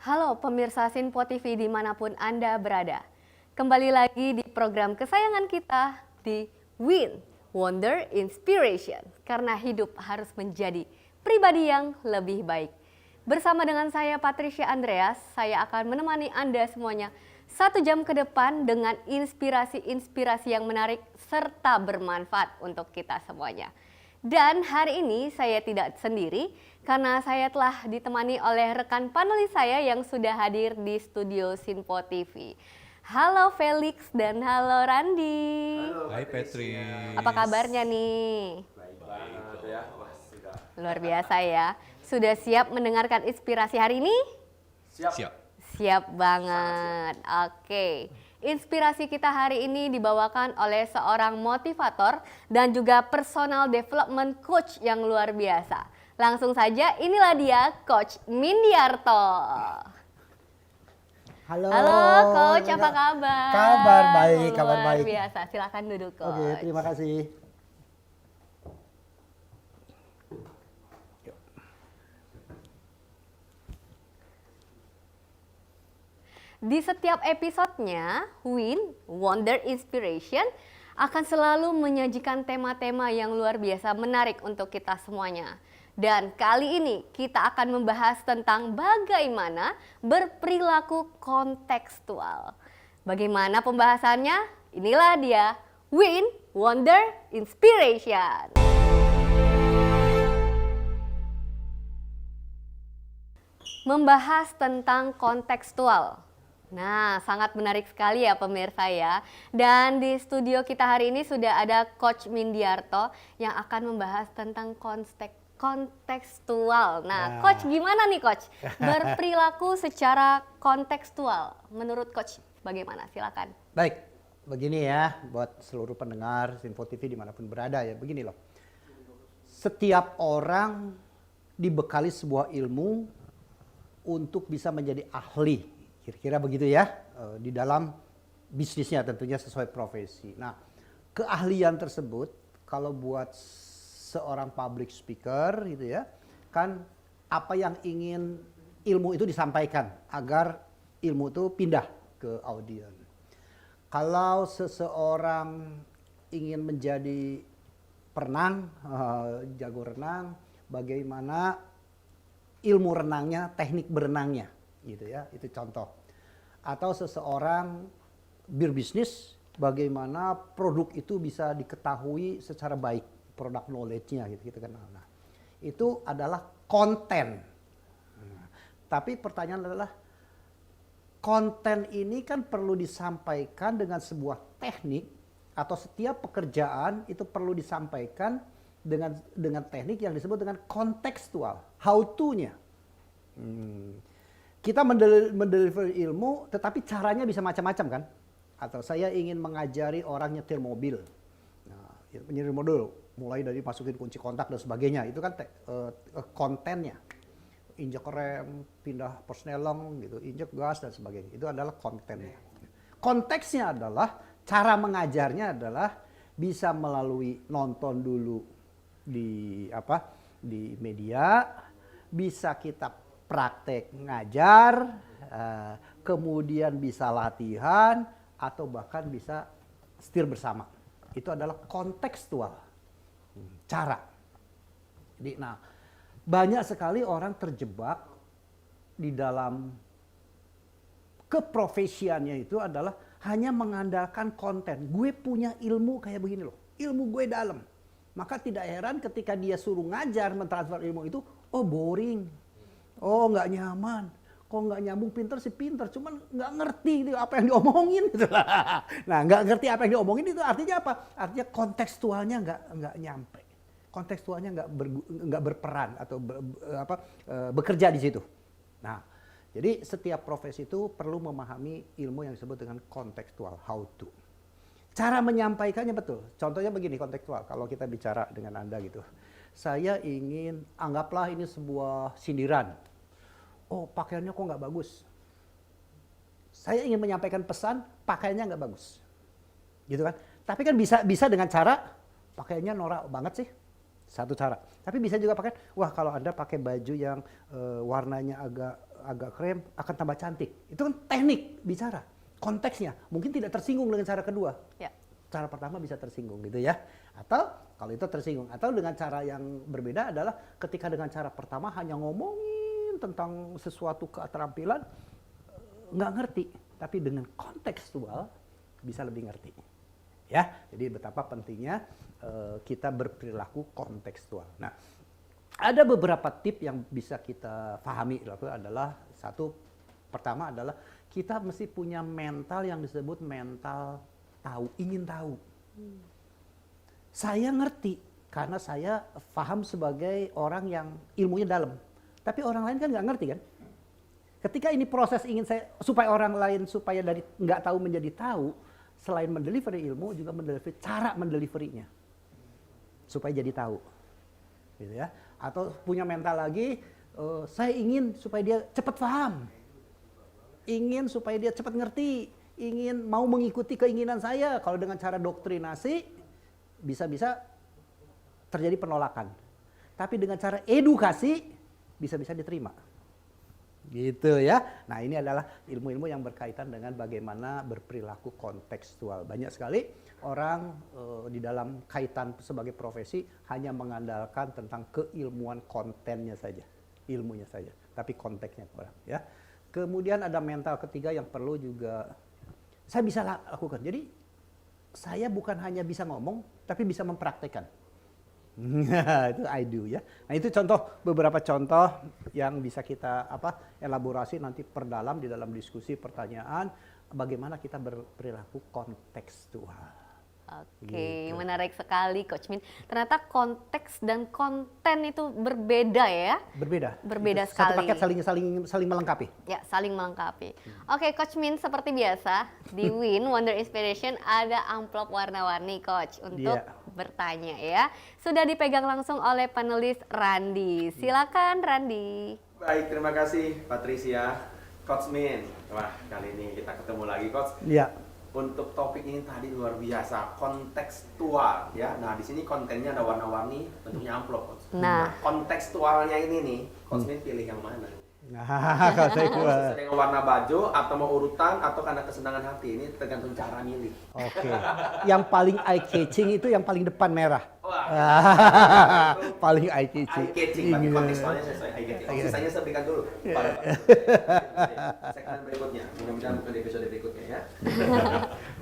Halo pemirsa Sinpo TV dimanapun Anda berada. Kembali lagi di program kesayangan kita di Win, Wonder Inspiration. Karena hidup harus menjadi pribadi yang lebih baik. Bersama dengan saya Patricia Andreas, saya akan menemani Anda semuanya 1 jam ke depan dengan inspirasi-inspirasi yang menarik serta bermanfaat untuk kita semuanya. Dan hari ini saya tidak sendiri karena saya telah ditemani oleh rekan panelis saya yang sudah hadir di studio Sinpo TV. Halo Felix dan halo Randi. Halo, hai Petri. Apa kabarnya nih? Baik banget ya. Wah, sudah. Luar biasa ya. Sudah siap mendengarkan inspirasi hari ini? Siap. Siap banget. Oke. Inspirasi kita hari ini dibawakan oleh seorang motivator dan juga personal development coach yang luar biasa. Langsung saja, inilah dia Coach Mindiarto. Halo Coach, apa kabar? Kabar baik, kabar Luar baik. biasa, silakan duduk Coach. Oke, terima kasih. Di setiap episodenya, Win, Wonder Inspiration akan selalu menyajikan tema-tema yang luar biasa menarik untuk kita semuanya. Dan kali ini kita akan membahas tentang bagaimana berperilaku kontekstual. Bagaimana pembahasannya? Inilah dia, Win, Wonder Inspiration. Membahas tentang kontekstual. Nah, sangat menarik sekali ya pemirsa ya. Dan di studio kita hari ini sudah ada Coach Mindiarto yang akan membahas tentang kontekstual. Nah, Coach gimana nih Coach? Berperilaku secara kontekstual. Menurut Coach bagaimana? Silakan. Baik, begini ya buat seluruh pendengar Sinpo TV dimanapun berada ya. Begini loh, setiap orang dibekali sebuah ilmu untuk bisa menjadi ahli. Kira-kira begitu ya, di dalam bisnisnya tentunya sesuai profesi. Nah, keahlian tersebut kalau buat seorang public speaker gitu ya, kan apa yang ingin ilmu itu disampaikan agar ilmu itu pindah ke audiens. Kalau seseorang ingin menjadi perenang, jago renang, bagaimana ilmu renangnya, teknik berenangnya. Gitu ya, itu contoh. Atau seseorang berbisnis, bagaimana produk itu bisa diketahui secara baik, produk knowledge-nya gitu kita kenal. Nah, itu adalah konten. Nah, tapi pertanyaan adalah konten ini kan perlu disampaikan dengan sebuah teknik atau setiap pekerjaan itu perlu disampaikan dengan teknik yang disebut dengan kontekstual, how to-nya. Kita mendeliver ilmu, tetapi caranya bisa macam-macam kan? Atau saya ingin mengajari orang nyetir mobil. Nah, nyetir mobil, mulai dari masukin kunci kontak dan sebagainya, itu kan kontennya. Injek rem, pindah persneleng, gitu, injek gas dan sebagainya. Itu adalah kontennya. Konteksnya adalah, cara mengajarnya adalah bisa melalui nonton dulu di media, bisa kita praktek ngajar, kemudian bisa latihan, atau bahkan bisa setir bersama. Itu adalah kontekstual, cara. Jadi, nah, banyak sekali orang terjebak di dalam keprofesiannya itu adalah hanya mengandalkan konten. Gue punya ilmu kayak begini loh, ilmu gue dalam. Maka tidak heran ketika dia suruh ngajar, mentransfer ilmu itu, oh boring. Oh nggak nyaman, kok nggak nyambung, pinter sih pinter, cuman nggak ngerti gitu apa yang diomongin gitu lah. Nah nggak ngerti apa yang diomongin itu artinya apa? Artinya kontekstualnya nggak nyampe, kontekstualnya nggak berperan atau bekerja di situ. Nah jadi setiap profesi itu perlu memahami ilmu yang disebut dengan kontekstual, how to. Cara menyampaikannya betul. Contohnya begini kontekstual, kalau kita bicara dengan Anda gitu. Saya ingin, anggaplah ini sebuah sindiran. Oh pakaiannya kok nggak bagus. Saya ingin menyampaikan pesan, pakaiannya nggak bagus. Gitu kan. Tapi kan bisa dengan cara, pakaiannya norak banget sih. Satu cara. Tapi bisa juga pakai, wah kalau Anda pakai baju yang warnanya agak agak krem akan tambah cantik. Itu kan teknik bicara, konteksnya. Mungkin tidak tersinggung dengan cara kedua. Ya. Cara pertama bisa tersinggung gitu ya. Atau kalau itu tersinggung. Atau dengan cara yang berbeda adalah ketika dengan cara pertama hanya ngomongin tentang sesuatu keterampilan, nggak ngerti. Tapi dengan kontekstual bisa lebih ngerti. Ya, jadi betapa pentingnya kita berperilaku kontekstual. Nah, ada beberapa tip yang bisa kita pahami. Itu adalah pertama adalah kita mesti punya mental yang disebut mental tahu, ingin tahu. Saya ngerti karena saya paham sebagai orang yang ilmunya dalam. Tapi orang lain kan nggak ngerti kan? Ketika ini proses ingin saya supaya orang lain supaya dari nggak tahu menjadi tahu, selain mendelivery ilmu juga mendelivery cara mendeliverinya supaya jadi tahu, gitu ya. Atau punya mental lagi, saya ingin supaya dia cepat paham, ingin supaya dia cepat ngerti, ingin mau mengikuti keinginan saya. Kalau dengan cara doktrinasi bisa-bisa terjadi penolakan, tapi dengan cara edukasi bisa-bisa diterima. Gitu ya. Nah, ini adalah ilmu-ilmu yang berkaitan dengan bagaimana berperilaku kontekstual. Banyak sekali orang di dalam kaitan sebagai profesi hanya mengandalkan tentang keilmuan kontennya saja, ilmunya saja, tapi konteksnya kurang ya. Kemudian ada mental ketiga yang perlu juga saya bisa lakukan. Jadi saya bukan hanya bisa ngomong, tapi bisa mempraktekkan. Itu I do ya. Nah, itu beberapa contoh yang bisa kita elaborasi nanti perdalam di dalam diskusi pertanyaan bagaimana kita berperilaku kontekstual. Oke, menarik sekali Coach Min. Ternyata konteks dan konten itu berbeda ya? Berbeda sekali. Satu paket saling melengkapi. Ya, saling melengkapi. Oke, Coach Min, seperti biasa di Win Wonder Inspiration ada amplop warna-warni Coach untuk bertanya ya. Sudah dipegang langsung oleh panelis Randi. Silakan Randi. Baik, terima kasih Patricia. Coach Min. Wah, kali ini kita ketemu lagi Coach. Iya. Untuk topik ini tadi luar biasa, kontekstual ya. Nah, di sini kontennya ada warna-warni, bentuknya amplop Coach. Nah, kontekstualnya ini nih, Coach Min pilih yang mana? Nah, kalau saya Sesuai dengan warna baju atau mau urutan atau karena kesenangan hati, ini tergantung cara milih. Oke. Yang paling eye catching itu yang paling depan merah. Wah. Paling eye catching. Eye catching, berarti kontekstualnya sesuai eye catching. Sisanya saya berikan dulu. Segmen berikutnya, mudah-mudahan bukan di episode berikutnya ya.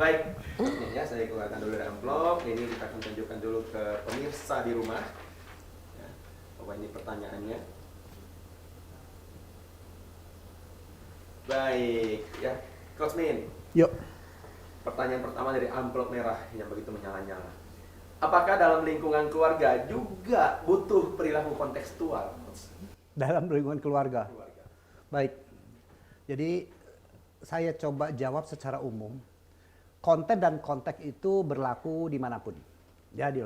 Baik, ini ya saya keluarkan dulu dari amplop. Ini kita akan tunjukkan dulu ke pemirsa di rumah. Ya, bahwa ini pertanyaannya. Baik, ya, Coach Min. Yuk. Pertanyaan pertama dari amplop merah yang begitu menyala-nyala. Apakah dalam lingkungan keluarga juga butuh perilaku kontekstual? Dalam lingkungan keluarga. Baik. Jadi saya coba jawab secara umum. Konten dan konteks itu berlaku dimanapun. Jadi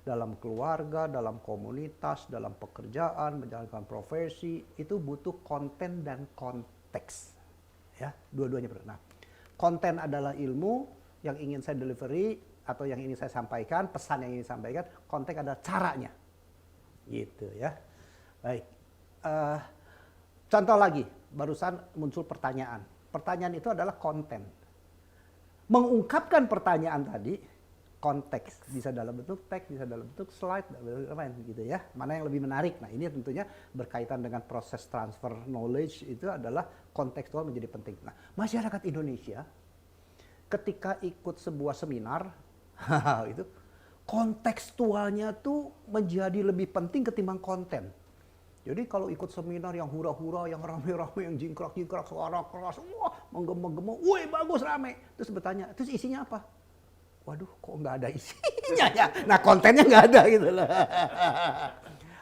dalam keluarga, dalam komunitas, dalam pekerjaan, menjalankan profesi itu butuh konten dan konteks. Ya, dua-duanya benar. Nah, konten adalah ilmu yang ingin saya delivery atau yang ingin saya sampaikan, pesan yang ingin saya sampaikan. Konteks adalah caranya, gitu ya. Baik. Contoh lagi, barusan muncul pertanyaan. Pertanyaan itu adalah konten. Mengungkapkan pertanyaan tadi, konteks bisa dalam bentuk teks, bisa dalam bentuk slide, lain gitu ya. Mana yang lebih menarik? Nah, ini tentunya berkaitan dengan proses transfer knowledge itu adalah kontekstual menjadi penting. Nah, masyarakat Indonesia ketika ikut sebuah seminar itu kontekstualnya tuh menjadi lebih penting ketimbang konten. Jadi kalau ikut seminar yang hura-hura, yang rame-rame, yang jingkrak-jingkrak, suara keras, wah menggema-gema, wih bagus rame. Terus bertanya, terus isinya apa? Waduh, kok nggak ada isinya ya? Nah, kontennya nggak ada gitu loh.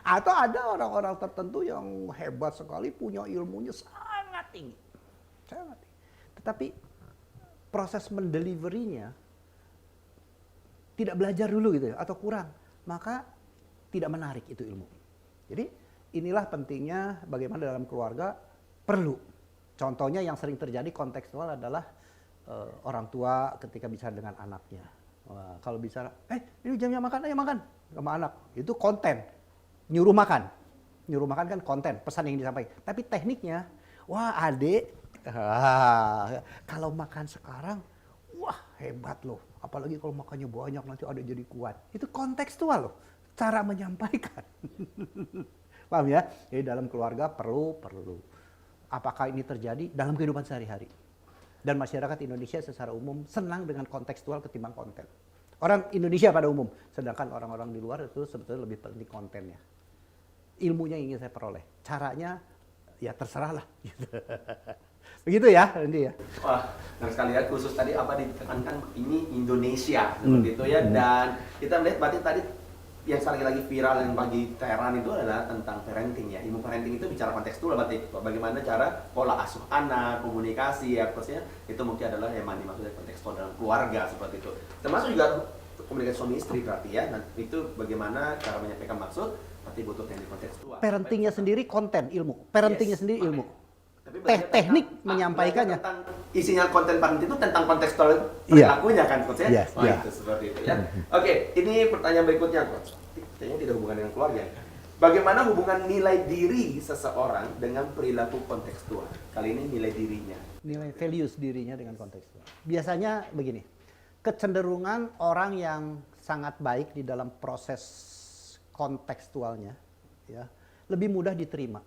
Atau ada orang-orang tertentu yang hebat sekali, punya ilmunya sangat tinggi. Sangat tinggi. Tetapi proses mendeliverinya tidak belajar dulu gitu ya, atau kurang. Maka tidak menarik itu ilmu. Jadi inilah pentingnya bagaimana dalam keluarga perlu. Contohnya yang sering terjadi kontekstual adalah orang tua ketika bicara dengan anaknya. Wah, kalau bicara, ini jamnya makan, ayo makan sama anak. Itu konten. Nyuruh makan kan konten, pesan yang disampaikan. Tapi tekniknya, Wah adik, kalau makan sekarang, wah hebat loh. Apalagi kalau makannya banyak nanti adik jadi kuat. Itu kontekstual loh, cara menyampaikan. Paham ya? Jadi dalam keluarga perlu. Apakah ini terjadi dalam kehidupan sehari-hari? Dan masyarakat Indonesia secara umum senang dengan kontekstual ketimbang konten. Orang Indonesia pada umum, sedangkan orang-orang di luar itu sebetulnya lebih penting kontennya. Ilmunya yang ingin saya peroleh, caranya ya terserah lah. Begitu ya, Randy ya. Wah, nah sekali ya, khusus tadi apa ditekankan ini Indonesia seperti itu ya, dan kita melihat berarti tadi yang sekali lagi viral yang bagi Teheran itu adalah tentang parenting ya. Ilmu parenting itu bicara kontekstual berarti bagaimana cara pola asuh anak, komunikasi ya, pastinya itu mungkin adalah yang dimaksud dari kontekstual dalam keluarga seperti itu. Termasuk juga komunikasi suami istri berarti ya. Nah, itu bagaimana cara menyampaikan maksud berarti butuh teknik kontekstual. Parentingnya sendiri konten ilmu, parentingnya sendiri ilmu. Tapi Teknik menyampaikannya. tentang isinya konten parenting itu tentang kontekstual perilakunya kan coach ya? Wah, itu seperti itu ya. Oke, ini pertanyaan berikutnya coach. Kayaknya tidak hubungan dengan keluarga. Bagaimana hubungan nilai diri seseorang dengan perilaku kontekstual? Kali ini nilai dirinya. Nilai values dirinya dengan kontekstual. Biasanya begini, kecenderungan orang yang sangat baik di dalam proses kontekstualnya, ya, lebih mudah diterima.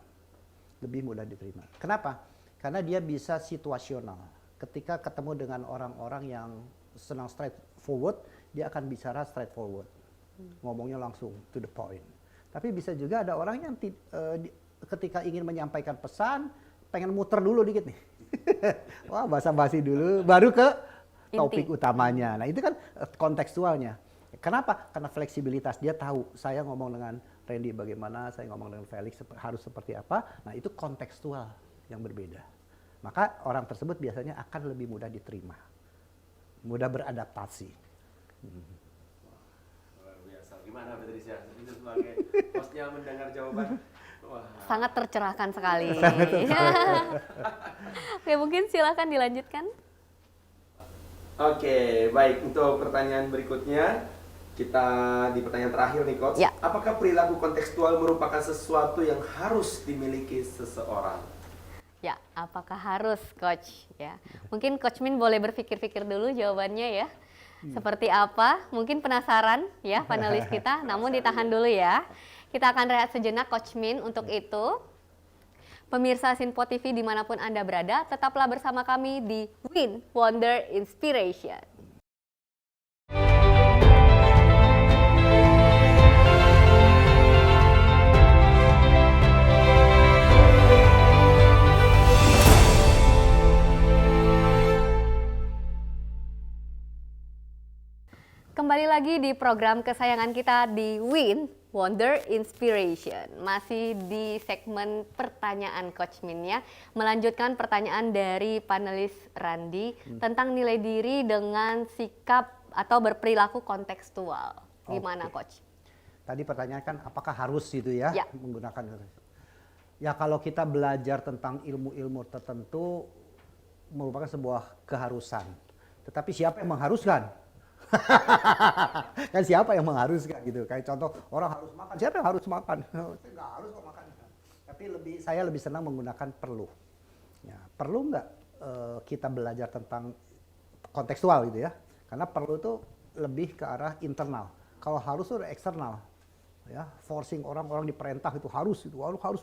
Kenapa? Karena dia bisa situasional. Ketika ketemu dengan orang-orang yang senang straightforward, dia akan bicara straightforward. Ngomongnya langsung to the point. Tapi bisa juga ada orang yang ketika ingin menyampaikan pesan, pengen muter dulu dikit nih. Wah, basa-basi dulu, baru ke topik utamanya. Nah, itu kan kontekstualnya. Kenapa? Karena fleksibilitas. Dia tahu saya ngomong dengan Randy bagaimana, saya ngomong dengan Felix harus seperti apa. Nah, itu kontekstual yang berbeda. Maka orang tersebut biasanya akan lebih mudah diterima. Mudah beradaptasi. Luar biasa. Gimana Patricia? Itu sebagai hostnya mendengar jawaban. Wah. Sangat tercerahkan sekali. Oke, mungkin silakan dilanjutkan. Oke, baik. Untuk pertanyaan berikutnya, kita di pertanyaan terakhir nih Coach. Ya. Apakah perilaku kontekstual merupakan sesuatu yang harus dimiliki seseorang? Ya, apakah harus Coach? Ya, mungkin Coach Min boleh berpikir-pikir dulu jawabannya ya. Seperti apa? Mungkin penasaran ya panelis kita, namun ditahan dulu ya. Kita akan rehat sejenak Coach Min untuk itu. Pemirsa Sinpo TV dimanapun Anda berada, tetaplah bersama kami di Win Wonder Inspiration. Kembali lagi di program kesayangan kita di Win Wonder Inspiration. Masih di segmen pertanyaan Coach Min ya. Melanjutkan pertanyaan dari panelis Randy tentang nilai diri dengan sikap atau berperilaku kontekstual. Gimana Coach? Tadi pertanyaan kan apakah harus itu ya, Ya. menggunakan. Ya kalau kita belajar tentang ilmu-ilmu tertentu merupakan sebuah keharusan. Tetapi siapa yang mengharuskan? Kan siapa yang mengharuskan gitu. Kayak contoh orang harus makan, siapa yang harus makan? Saya nggak harus kok makan. Tapi saya lebih senang menggunakan perlu. Ya, perlu nggak kita belajar tentang kontekstual gitu ya? Karena perlu itu lebih ke arah internal. Kalau harus itu eksternal. Ya, forcing orang-orang diperintah itu harus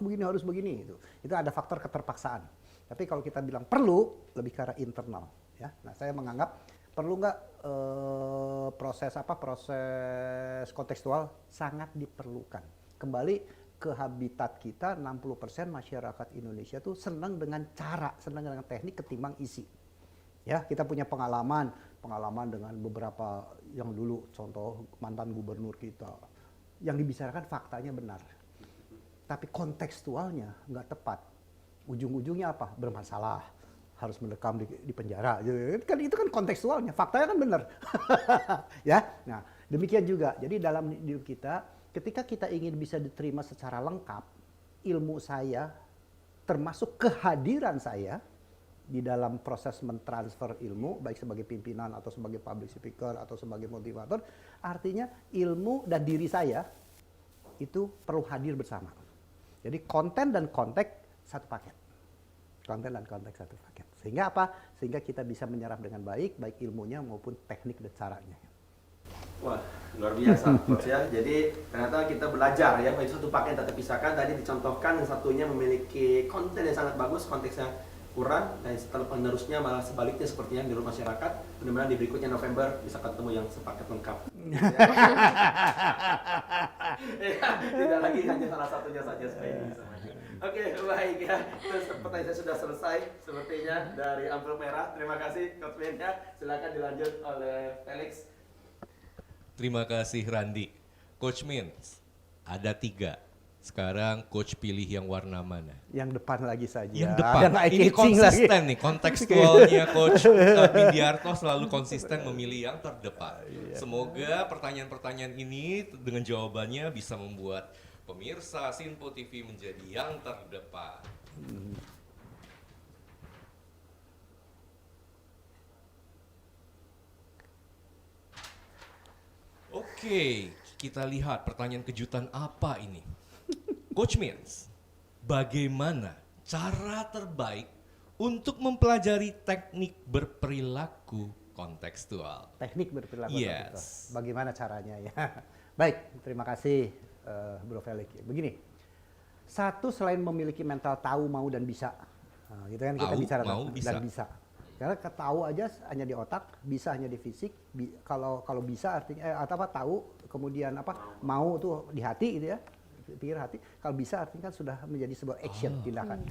begini gitu. Itu ada faktor keterpaksaan. Tapi kalau kita bilang perlu lebih ke arah internal ya. Nah, saya menganggap perlu nggak proses kontekstual sangat diperlukan. Kembali ke habitat kita, 60% masyarakat Indonesia tuh senang dengan teknik ketimbang isi. Ya, kita punya pengalaman dengan beberapa yang dulu contoh mantan gubernur kita. Yang dibicarakan faktanya benar. Tapi kontekstualnya nggak tepat. Ujung-ujungnya apa? Bermasalah. Harus mendekam di penjara. Itu kan kontekstualnya. Faktanya kan benar. Ya. Nah, demikian juga. Jadi dalam hidup kita, ketika kita ingin bisa diterima secara lengkap, ilmu saya, termasuk kehadiran saya, di dalam proses mentransfer ilmu, baik sebagai pimpinan atau sebagai public speaker atau sebagai motivator, artinya ilmu dan diri saya itu perlu hadir bersama. Jadi konten dan konteks satu paket. Konten dan konteks satu paket. Sehingga apa? Sehingga kita bisa menyerap dengan baik ilmunya maupun teknik dan caranya. Wah, luar biasa Coach ya. Jadi ternyata kita belajar ya, baik satu paket tak terpisahkan. Tadi dicontohkan yang satunya memiliki konten yang sangat bagus, konteksnya kurang, dan setelah penerusnya malah sebaliknya sepertinya di rumah masyarakat. Mudah-mudahan di berikutnya November bisa ketemu yang sepaket lengkap. Ya, tidak lagi hanya salah satunya saja supaya ini bisa maju. Oke, baik ya. Terus pertanyaan sudah selesai sepertinya dari amplop merah. Terima kasih Coach Ben ya. Silakan dilanjut oleh Felix. Terima kasih Randi. Coach Min, ada 3. Sekarang Coach pilih yang warna mana? Yang depan lagi saja. Yang depan. Yang Ini konsisten nih, kontekstualnya Coach Mindiarto selalu konsisten memilih yang terdepan. Semoga pertanyaan-pertanyaan ini dengan jawabannya bisa membuat pemirsa Sinpo TV menjadi yang terdepan. Oke, kita lihat pertanyaan kejutan apa ini. Coach Mins, bagaimana cara terbaik untuk mempelajari teknik berperilaku kontekstual? Teknik berperilaku Yes. kontekstual. Bagaimana caranya ya? Baik, terima kasih Bro Felix. Begini, satu selain memiliki mental tahu, mau dan bisa, nah, gitu kan kita Tahu, bicara mau, dan bisa. Karena tahu aja hanya di otak, bisa hanya di fisik. Kalau bisa artinya atau apa tahu, kemudian apa mau tuh di hati gitu ya, pikir hati. Kalau bisa artinya kan sudah menjadi sebuah action tindakan.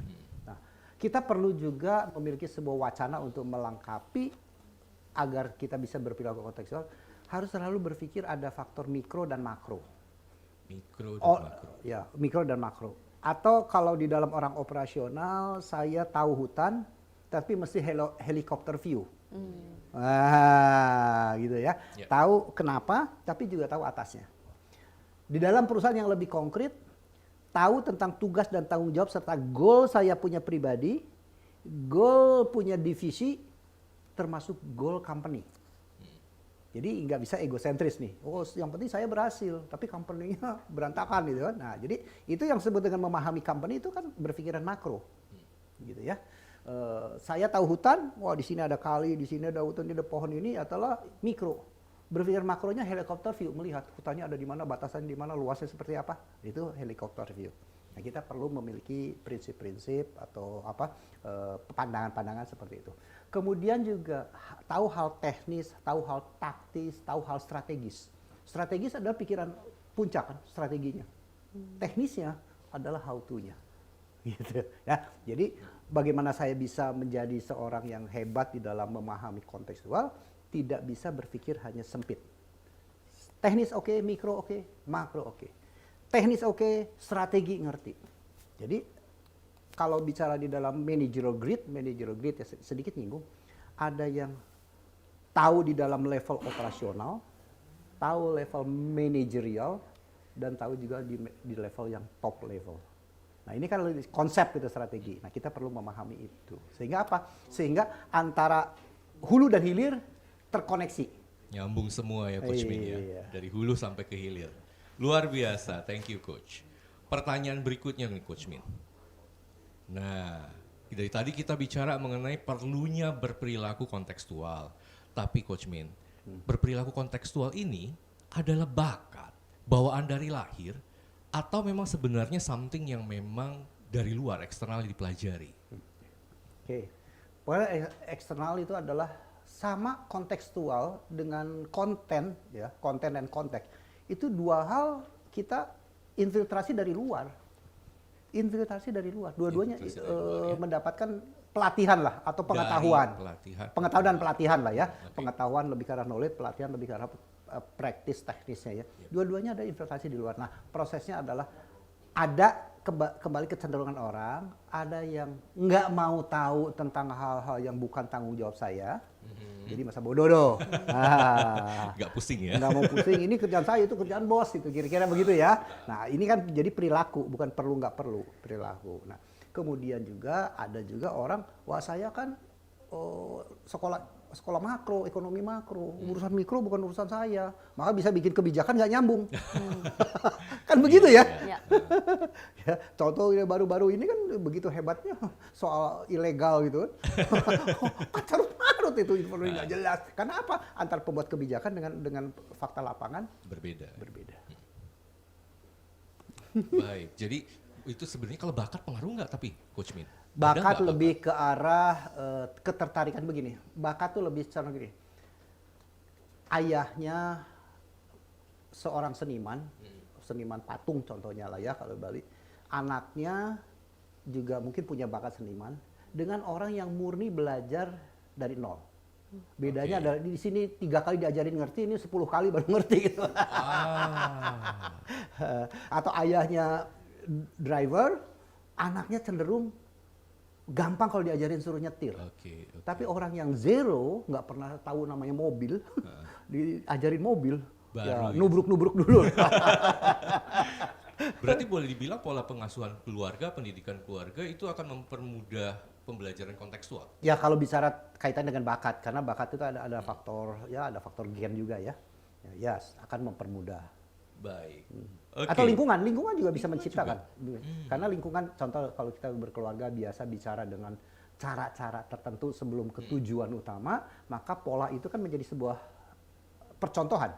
Nah, kita perlu juga memiliki sebuah wacana untuk melengkapi agar kita bisa berperilaku kontekstual. Harus selalu berpikir ada faktor mikro dan makro. Mikro dan makro. Ya, mikro dan makro. Atau kalau di dalam orang operasional, saya tahu hutan, tapi mesti helikopter view. Gitu ya. Ya. Tahu kenapa, tapi juga tahu atasnya. Di dalam perusahaan yang lebih konkret, tahu tentang tugas dan tanggung jawab serta goal saya punya pribadi, goal punya divisi, termasuk goal company. Jadi nggak bisa egosentris nih. Oh, yang penting saya berhasil, tapi company-nya berantakan gitu kan. Nah, jadi itu yang disebut dengan memahami company itu kan berpikiran makro, gitu ya. Saya tahu hutan, wah di sini ada kali, di sini ada hutan, di ada pohon ini adalah mikro. Berpikir makronya helikopter view, melihat hutannya ada di mana, batasannya di mana, luasnya seperti apa. Itu helikopter view. Nah, kita perlu memiliki prinsip-prinsip atau apa pandangan-pandangan seperti itu. Kemudian juga tahu hal teknis, tahu hal taktis, tahu hal strategis. Strategis adalah pikiran puncak kan strateginya. Teknisnya adalah how to-nya. Gitu ya. Jadi bagaimana saya bisa menjadi seorang yang hebat di dalam memahami kontekstual, tidak bisa berpikir hanya sempit. Teknis oke, mikro oke, makro oke. Teknis oke, strategi ngerti. Jadi kalau bicara di dalam managerial grid ya sedikit nyinggung, ada yang tahu di dalam level operasional, tahu level manajerial, dan tahu juga di level yang top level. Nah, ini kan konsep itu strategi. Nah, kita perlu memahami itu. Sehingga apa? Sehingga antara hulu dan hilir terkoneksi. Nyambung semua ya Coach Min ya. Iya. Dari hulu sampai ke hilir. Luar biasa. Thank you Coach. Pertanyaan berikutnya nih Coach Min. Nah, dari tadi kita bicara mengenai perlunya berperilaku kontekstual. Tapi Coach Min, berperilaku kontekstual ini adalah bakat, bawaan dari lahir, atau memang sebenarnya something yang memang dari luar, eksternal dipelajari? Oke. Pokoknya eksternal itu adalah sama kontekstual dengan konten, ya, konten dan konteks. Itu dua hal kita infiltrasi dari luar. Infiltrasi dari luar. Dua-duanya Infiltrasi dari luar, ya. Mendapatkan pelatihan lah atau pengetahuan. Dari pelatihan. Pengetahuan dan pelatihan lah ya. Oke. Pengetahuan lebih ke arah knowledge, pelatihan lebih ke arah praktis teknisnya ya. Dua-duanya ada infiltrasi di luar. Nah, prosesnya adalah ada kembali kecenderungan orang, ada yang nggak mau tahu tentang hal-hal yang bukan tanggung jawab saya. Jadi masa bodoh doh. Nggak pusing ya? Nggak mau pusing, ini kerjaan saya, itu kerjaan bos, itu kira-kira begitu ya. Nah, ini kan jadi perilaku, bukan perlu nggak perlu, perilaku. Nah, kemudian juga ada juga orang, wah saya kan sekolah sekolah makro, ekonomi makro, urusan mikro bukan urusan saya, maka bisa bikin kebijakan nggak nyambung. Kan begitu ya? Ya. Ya, contoh yang baru-baru ini kan begitu hebatnya soal ilegal gitu. Kan carut-marut itu informasi nggak jelas. Karena apa? Antar pembuat kebijakan dengan fakta lapangan Berbeda. berbeda. Baik, jadi itu sebenarnya kalau bakat pengaruh nggak tapi Coach Min? Ada Bakat nggak lebih ke arah ketertarikan begini. Bakat tuh lebih secara gini. Ayahnya seorang seniman, seniman patung contohnya lah ya kalau Bali. Anaknya juga mungkin punya bakat seniman dengan orang yang murni belajar dari nol. Bedanya adalah di sini 3 kali diajarin ngerti, ini 10 kali baru ngerti gitu. Atau ayahnya driver, anaknya cenderung gampang kalau diajarin suruh nyetir. Oke. Tapi orang yang zero, nggak pernah tahu namanya mobil, diajarin mobil, Baru ya ya. nubruk-nubruk dulu. Berarti boleh dibilang pola pengasuhan keluarga, pendidikan keluarga itu akan mempermudah pembelajaran kontekstual. Ya kalau bicara kaitan dengan bakat, karena bakat itu ada faktor gen juga ya. Ya, akan mempermudah. Baik. Atau lingkungan juga bisa menciptakan. Karena lingkungan, contoh kalau kita berkeluarga biasa bicara dengan cara-cara tertentu sebelum ke tujuan utama, maka pola itu kan menjadi sebuah percontohan.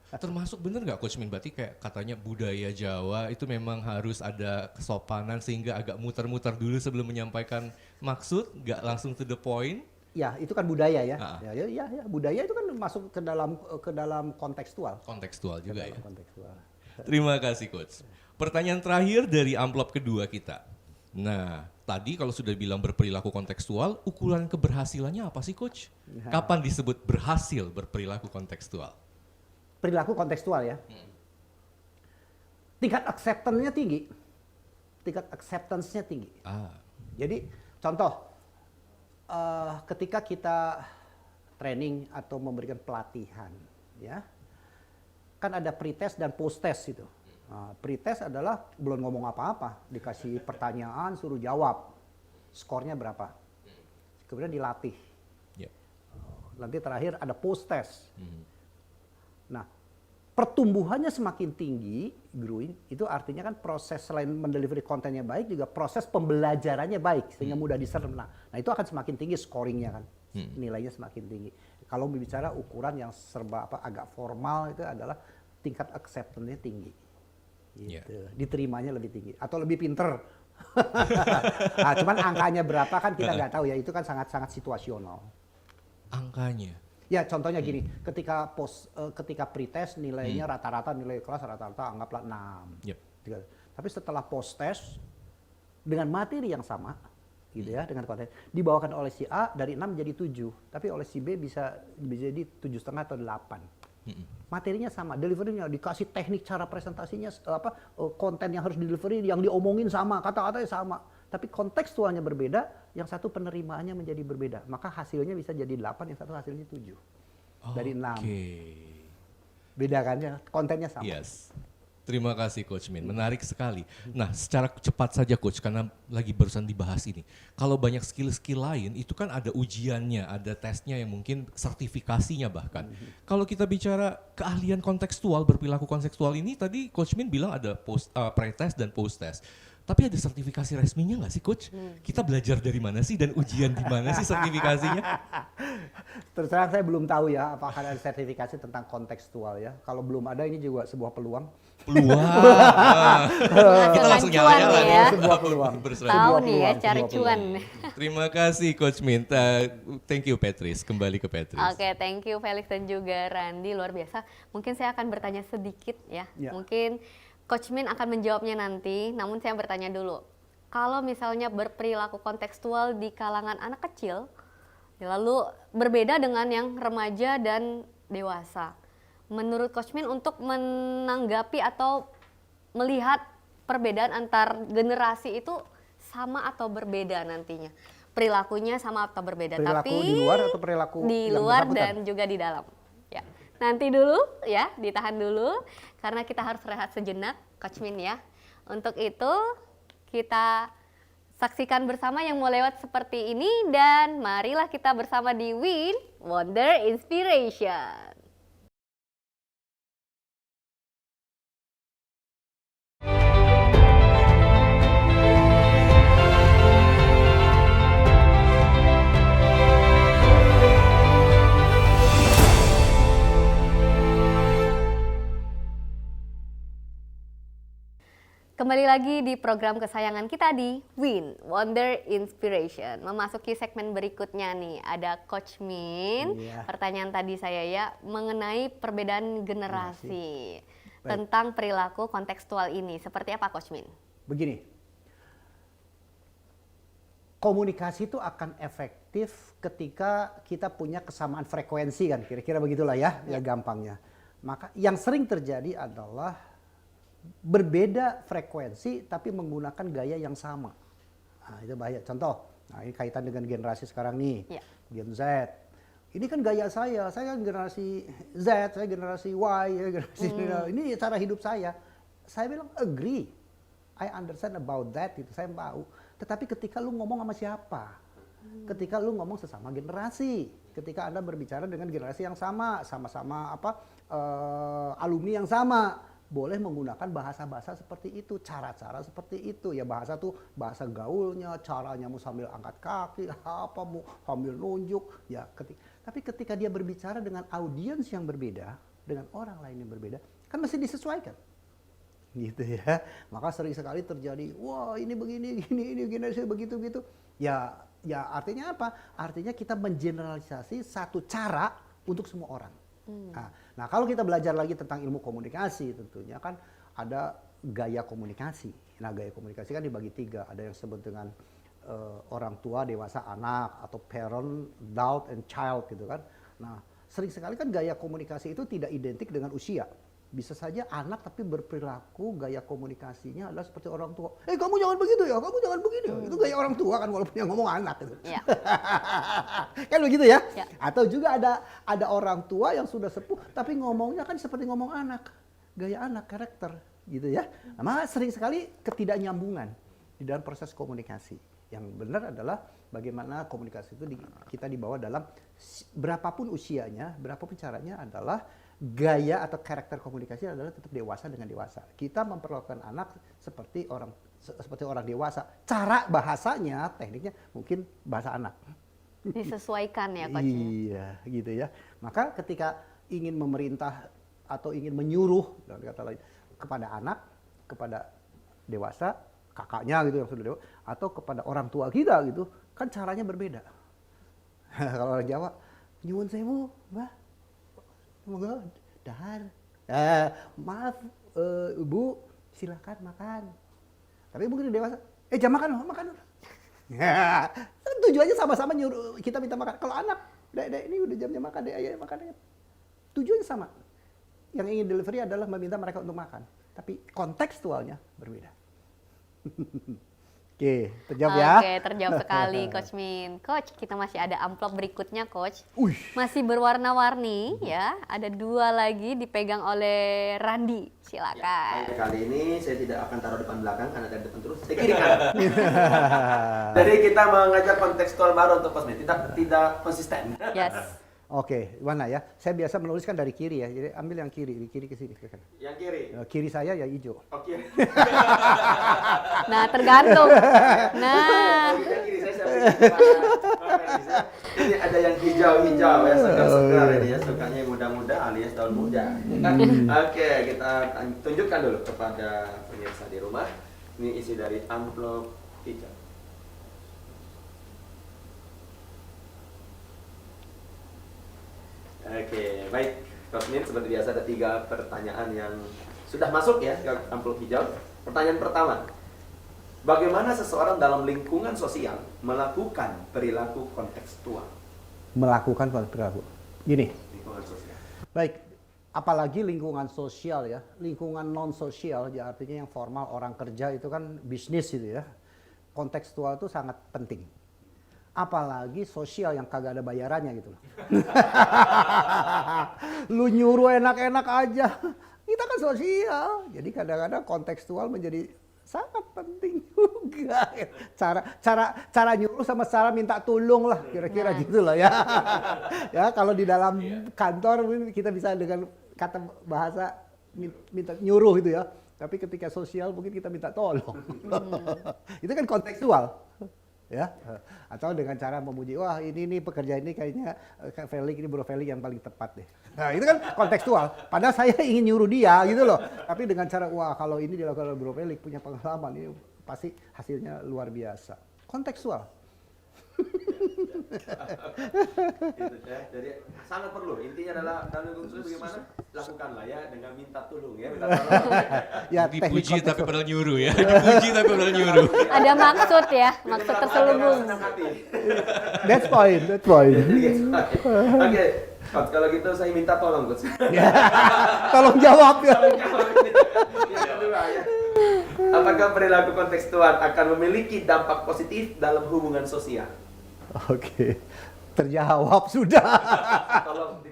Termasuk bener nggak Coach Min? Berarti kayak katanya budaya Jawa itu memang harus ada kesopanan sehingga agak muter-muter dulu sebelum menyampaikan maksud, nggak langsung to the point. Ya, itu kan budaya ya. Ah. Ya, budaya itu kan masuk ke dalam kontekstual. Kontekstual juga ya. Kontekstual. Terima kasih Coach. Pertanyaan terakhir dari amplop kedua kita. Nah, tadi kalau sudah bilang berperilaku kontekstual, ukuran keberhasilannya apa sih Coach? Kapan disebut berhasil berperilaku kontekstual? Perilaku kontekstual ya. Tingkat acceptance-nya tinggi. Tingkat acceptance-nya tinggi. Jadi contoh, ketika kita training atau memberikan pelatihan, ya, kan ada pre-test dan post-test itu. Pre-test adalah belum ngomong apa-apa, dikasih pertanyaan, suruh jawab, skornya berapa, kemudian dilatih. Yep. Nanti terakhir ada post-test. Nah, pertumbuhannya semakin tinggi, growing, itu artinya kan proses selain mendelivery kontennya baik, juga proses pembelajarannya baik, sehingga mudah diserna. Nah, itu akan semakin tinggi scoringnya kan, nilainya semakin tinggi. Kalau bicara ukuran yang serba agak formal itu adalah tingkat acceptance-nya tinggi, gitu. Diterimanya lebih tinggi atau lebih pinter. Nah, cuman angkanya berapa kan kita nggak tahu ya, itu kan sangat-sangat situasional. Angkanya? Ya contohnya gini, ketika pretest nilainya rata-rata nilai kelas rata-rata anggaplah 6. Yep. Tapi setelah post test dengan materi yang sama, gitu ya, dengan konten dibawakan oleh si A dari 6 jadi 7, tapi oleh si B bisa jadi 7,5 atau 8. Materinya sama, deliverynya dikasih teknik cara presentasinya konten yang harus di delivery yang diomongin sama, kata-katanya sama. Tapi kontekstualnya berbeda, yang satu penerimaannya menjadi berbeda. Maka hasilnya bisa jadi 8, yang satu hasilnya 7. Dari 6. Beda kan ya, kontennya sama. Yes. Terima kasih Coach Min, menarik sekali. Nah, secara cepat saja Coach, karena lagi barusan dibahas ini. Kalau banyak skill-skill lain, itu kan ada ujiannya, ada tesnya yang mungkin sertifikasinya bahkan. Kalau kita bicara keahlian kontekstual, berperilaku kontekstual ini, tadi Coach Min bilang ada pre-test dan post-test. Tapi ada sertifikasi resminya nggak sih Coach? Kita belajar dari mana sih dan ujian di mana sih sertifikasinya? Terus terang saya belum tahu ya apakah ada sertifikasi tentang kontekstual ya. Kalau belum ada ini juga sebuah peluang. Kita langsung nyala-nyala ya. Sebuah peluang. Tahu nih ya, cari cuan. Terima kasih Coach Min. Thank you Patrice, kembali ke Patrice. Oke, thank you Felix dan juga Randy, luar biasa. Mungkin saya akan bertanya sedikit ya. Mungkin Coach Min akan menjawabnya nanti, namun saya bertanya dulu. Kalau misalnya berperilaku kontekstual di kalangan anak kecil, lalu berbeda dengan yang remaja dan dewasa. Menurut Coach Min untuk menanggapi atau melihat perbedaan antar generasi itu sama atau berbeda nantinya? Perilakunya sama atau berbeda? Perilaku tapi di luar atau perilaku di yang luar bersangkutan? dan juga di dalam. Ya. Nanti dulu ya, ditahan dulu karena kita harus rehat sejenak, Coach Min ya. Untuk itu kita Saksikan bersama yang mau lewat seperti ini dan marilah kita bersama di Win Wonder Inspiration. Kembali lagi di program kesayangan kita di Win Wonder Inspiration. Memasuki segmen berikutnya nih, ada Coach Min. Iya. Pertanyaan tadi saya ya mengenai perbedaan generasi Baik. tentang perilaku kontekstual ini. Seperti apa Coach Min? Begini, komunikasi itu akan efektif ketika kita punya kesamaan frekuensi kan, kira-kira begitulah ya gampangnya. Maka yang sering terjadi adalah berbeda frekuensi tapi menggunakan gaya yang sama. Nah, itu bahaya. Contoh, nah ini kaitan dengan generasi sekarang nih, Ya. Gen Z. Ini kan gaya saya kan generasi Z, saya generasi Y, saya generasi ini cara hidup saya. Saya bilang agree, I understand about that, itu saya tahu. Tetapi ketika lu ngomong sama siapa? Ketika lu ngomong sesama generasi, ketika Anda berbicara dengan generasi yang sama, sama-sama alumni yang sama, boleh menggunakan bahasa-bahasa seperti itu, cara-cara seperti itu. Ya bahasa tuh bahasa gaulnya, caranya mau sambil angkat kaki, apa mau sambil nunjuk. Ya tapi ketika dia berbicara dengan audiens yang berbeda, dengan orang lain yang berbeda, kan mesti disesuaikan. Gitu ya. Maka sering sekali terjadi, wah ini begini, ini generasi begitu-begitu. Ya artinya apa? Artinya kita mengeneralisasi satu cara untuk semua orang. Nah, kalau kita belajar lagi tentang ilmu komunikasi, tentunya kan ada gaya komunikasi. Nah, gaya komunikasi kan dibagi 3. Ada yang disebut dengan orang tua, dewasa, anak, atau parent, adult, and child gitu kan. Nah, sering sekali kan gaya komunikasi itu tidak identik dengan usia. Bisa saja anak tapi berperilaku gaya komunikasinya adalah seperti orang tua. Kamu jangan begitu ya, kamu jangan begini ya. Itu gaya orang tua kan walaupun yang ngomong anak gitu. Ya. Kan begitu ya? Ya. Atau juga ada orang tua yang sudah sepuh tapi ngomongnya kan seperti ngomong anak. Gaya anak, karakter gitu ya. Nah, sering sekali ketidaknyambungan di dalam proses komunikasi. Yang benar adalah bagaimana komunikasi itu kita dibawa dalam berapapun usianya, berapapun caranya adalah gaya atau karakter komunikasi adalah tetap dewasa dengan dewasa. Kita memperlakukan anak seperti orang dewasa. Cara bahasanya, tekniknya mungkin bahasa anak. Disesuaikan ya Coach. Iya, gitu ya. Maka ketika ingin memerintah atau ingin menyuruh dalam kata lain kepada anak, kepada dewasa, kakaknya gitu yang sudah dewasa, atau kepada orang tua kita gitu, kan caranya berbeda. Kalau orang Jawa, nyuwun sewu, Mbah. Monggo, dahar. Maaf, Ibu, silakan makan. Tapi mungkin dewasa, jam makan, makan. Tujuannya sama-sama nyuruh kita minta makan. Kalau anak, Dek, ini udah jamnya makan, Dek, ayo makan. Tujuannya sama. Yang ingin delivery adalah meminta mereka untuk makan. Tapi kontekstualnya berbeda. Oke, terjawab ya. Oke, terjawab sekali Coach Min. Coach, kita masih ada amplop berikutnya Coach. Uish. Masih berwarna-warni ya. Ada 2 lagi dipegang oleh Randi. Silakan. Ya, kali ini saya tidak akan taruh depan belakang karena dari depan terus. Saya kiri kanan. Jadi kita mengajak kontekstual baru untuk Coach Min. Tidak konsisten. Yes. Oke, mana ya? Saya biasa menuliskan dari kiri ya. Jadi ambil yang kiri, di kiri ke sini. Yang kiri. Kiri saya ya hijau. Oke. Nah, tergantung. Nah, Yang kiri saya siapa? Ini ada yang hijau-hijau ya, segar-segar ini ya, sukanya yang muda-muda alias daun muda. Oke, kita tunjukkan dulu kepada pemirsa di rumah. Ini isi dari amplop hijau. Oke, baik. Coach Min, seperti biasa ada 3 pertanyaan yang sudah masuk ya ke amplop hijau. Pertanyaan pertama, bagaimana seseorang dalam lingkungan sosial melakukan perilaku kontekstual? Melakukan perilaku. Gini, Lingkungan sosial. baik. Apalagi lingkungan sosial ya, lingkungan non sosial, ya artinya yang formal orang kerja itu kan bisnis gitu ya. Kontekstual itu sangat penting. Apalagi sosial yang kagak ada bayarannya gitu loh. Lu nyuruh enak-enak aja. Kita kan sosial. Jadi kadang-kadang kontekstual menjadi sangat penting juga. Cara nyuruh sama cara minta tolong lah, kira-kira gitu loh ya. Ya kalau di dalam kantor kita bisa dengan kata bahasa minta nyuruh gitu ya. Tapi ketika sosial mungkin kita minta tolong. Itu kan kontekstual. Ya, atau dengan cara memuji, wah ini pekerjaan ini kayaknya Felix ini Bro Felix yang paling tepat deh. Nah itu kan kontekstual. Padahal saya ingin nyuruh dia gitu loh. Tapi dengan cara, wah kalau ini dilakukan oleh Bro Felix punya pengalaman ini pasti hasilnya luar biasa. Kontekstual. Gitu, ya. Jadi sangat perlu. Intinya adalah dalam lingkungan bagaimana lakukanlah ya dengan minta tolong ya. Minta tolong. Ya, Dipuji tapi padahal nyuruh ya. Dipuji tapi padahal nyuruh. Ada maksud ya, maksud terselubung. Senang hati. That's point. Oke, Coach, kalau gitu saya minta tolong, Coach. Tolong jawab ya. Yang kedua ya. Apakah perilaku kontekstual akan memiliki dampak positif dalam hubungan sosial? Oke, terjawab sudah.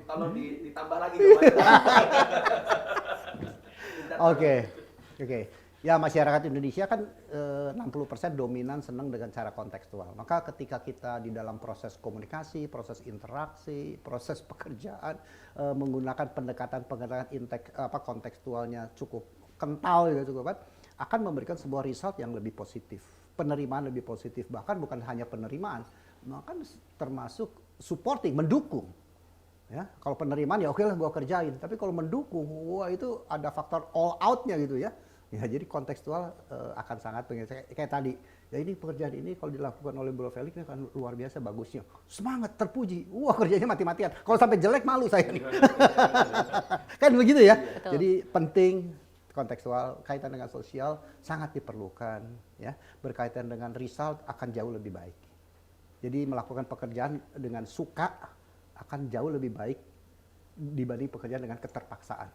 Tolong ditambah lagi jawabannya. Oke. Ya masyarakat Indonesia kan 60% dominan senang dengan cara kontekstual. Maka ketika kita di dalam proses komunikasi, proses interaksi, proses pekerjaan menggunakan pendekatan kontekstualnya cukup kental gitu, cukup kuat, akan memberikan sebuah result yang lebih positif, penerimaan lebih positif, bahkan bukan hanya penerimaan, bahkan termasuk supporting, mendukung. Ya, kalau penerimaan ya oke lah gua kerjain, tapi kalau mendukung, wah itu ada faktor all out-nya gitu ya. Ya jadi kontekstual akan sangat penting. Kayak tadi, ya ini pekerjaan ini kalau dilakukan oleh Bro Felix ini kan luar biasa bagusnya. Semangat, terpuji. Wah kerjanya mati-matian. Kalau sampai jelek malu saya nih. Kan begitu ya. Betul. Jadi penting kontekstual kaitan dengan sosial sangat diperlukan ya. Berkaitan dengan result akan jauh lebih baik. Jadi melakukan pekerjaan dengan suka akan jauh lebih baik dibanding pekerjaan dengan keterpaksaan.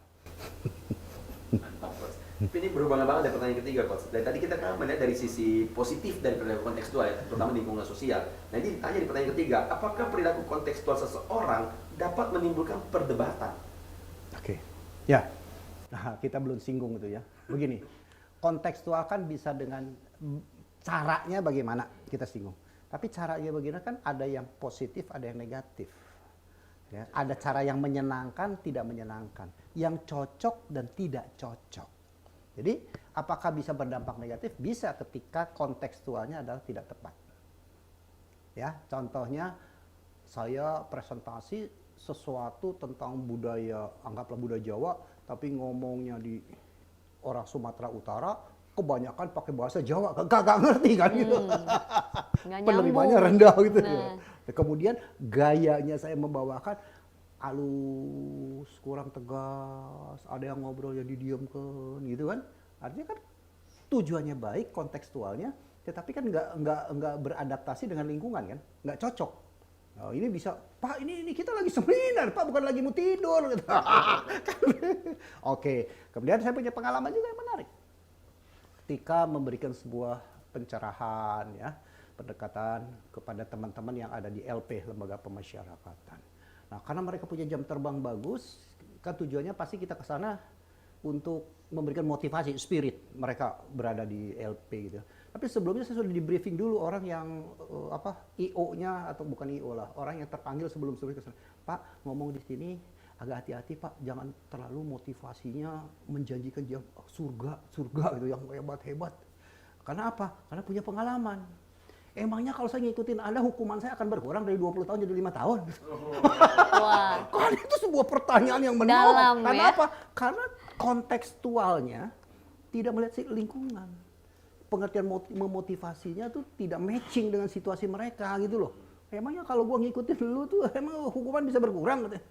Mantap, Coach. Ini berhubungan banget dengan pertanyaan ketiga, Coach. Dari tadi kita kan melihat dari sisi positif dari perilaku kontekstual ya, terutama lingkungan sosial. Nah ini ditanya di pertanyaan ketiga, apakah perilaku kontekstual seseorang dapat menimbulkan perdebatan? Oke, ya. Nah, kita belum singgung itu ya. Begini, kontekstual kan bisa dengan caranya bagaimana kita singgung. Tapi caranya bagaimana kan ada yang positif, ada yang negatif. Ya, ada cara yang menyenangkan, tidak menyenangkan. Yang cocok dan tidak cocok. Jadi, apakah bisa berdampak negatif? Bisa ketika kontekstualnya adalah tidak tepat. Ya, contohnya saya presentasi sesuatu tentang budaya, anggaplah budaya Jawa, tapi ngomongnya di orang Sumatera Utara, kebanyakan pakai bahasa Jawa, gak ngerti kan gitu. Penerimaannya rendah gitu. Nah. Kemudian gayanya saya membawakan halus, kurang tegas, ada yang ngobrol ya didiamkan gitu kan. Artinya kan tujuannya baik, kontekstualnya, tetapi kan nggak beradaptasi dengan lingkungan kan, nggak cocok. Nah, ini bisa, Pak ini kita lagi seminar, Pak bukan lagi mau tidur. Gitu. Oke, kemudian saya punya pengalaman juga yang menarik. Ketika memberikan sebuah pencerahan ya, pendekatan kepada teman-teman yang ada di LP, Lembaga Pemasyarakatan. Nah, karena mereka punya jam terbang bagus, kan tujuannya pasti kita ke sana untuk memberikan motivasi, spirit mereka berada di LP gitu. Tapi sebelumnya saya sudah di briefing dulu orang yang IO-nya atau bukan IO lah, orang yang terpanggil sebelum-sebelumnya ke sana. Pak, ngomong di sini agak hati-hati Pak, jangan terlalu motivasinya menjanjikan surga gitu yang hebat-hebat. Karena apa? Karena punya pengalaman. Emangnya kalau saya ngikutin Anda, hukuman saya akan berkurang dari 20 tahun jadi 5 tahun? Wah. Kan itu sebuah pertanyaan yang Dalam, menarik. Karena ya? apa? Karena kontekstualnya tidak melihat lingkungan. Pengertian memotivasinya tuh tidak matching dengan situasi mereka gitu loh. Emangnya kalau gua ngikutin dulu tuh emang hukuman bisa berkurang gitu.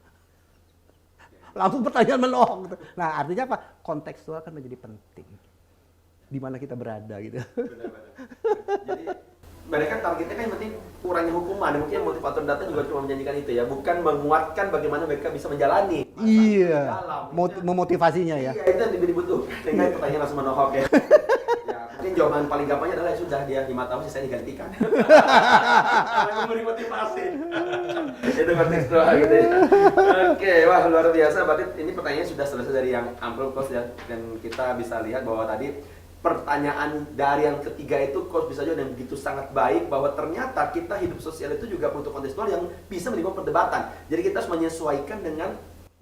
Langsung pertanyaan menolak gitu. Nah, artinya apa? Kontekstual kan menjadi penting. Di mana kita berada gitu. Benar-benar. Jadi mereka targetnya kan yang penting kurangnya hukuman. Mungkin motivator data juga cuma menjanjikan itu ya, bukan menguatkan bagaimana mereka bisa menjalani. Iya. Dalam, Memotivasinya ya. Iya, itu yang dibutuhkan. Sehingga pertanyaan langsung menohok ya. Ya, mungkin jawaban paling gampangnya adalah sudah dia 5 tahun sisanya digantikan. Karena memberi motivasi. Itu kontekstual gitu ya. Oke, wah luar biasa. Berarti ini pertanyaannya sudah selesai dari yang amplop Coach ya. Dan kita bisa lihat bahwa tadi pertanyaan dari yang ketiga itu coach bisa jawab dengan begitu sangat baik bahwa ternyata kita hidup sosial itu juga butuh kontekstual yang bisa menimbulkan perdebatan. Jadi kita harus menyesuaikan dengan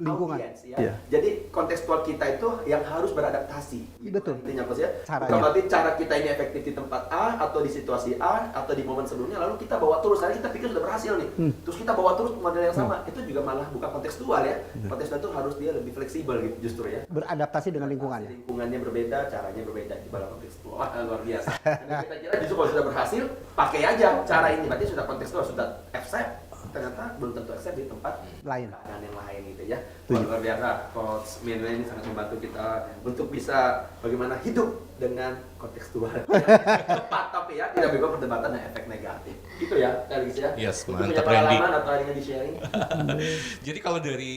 Lingkungan. audiens, ya. Iya. Jadi kontekstual kita itu yang harus beradaptasi. Betul. Intinya coach ya. Caranya. Bukan berarti cara kita ini efektif di tempat A atau di situasi A atau di momen sebelumnya lalu kita bawa terus karena kita pikir sudah berhasil nih. Terus kita bawa terus model yang sama. Itu juga malah bukan kontekstual ya. Kontekstual itu harus dia lebih fleksibel gitu justru ya. Beradaptasi dengan lingkungannya. Lingkungannya berbeda, caranya berbeda di dalam kontekstual. Wah, luar biasa. Dan kita kira justru kalau sudah berhasil, pakai aja cara ini. Berarti sudah kontekstual, sudah accept. Ternyata belum tentu accept di tempat Lain. keadaan yang lain gitu ya. Wah, luar biasa. Coach Min ini sangat membantu kita untuk bisa bagaimana hidup dengan kontekstual. Tepat tapi ya, tidak bebas perdebatan dan efek negatif. Gitu ya, Felix ya. Yes, Itu mantap, punya Randy. pengalaman atau ada yang di-sharing? Jadi kalau dari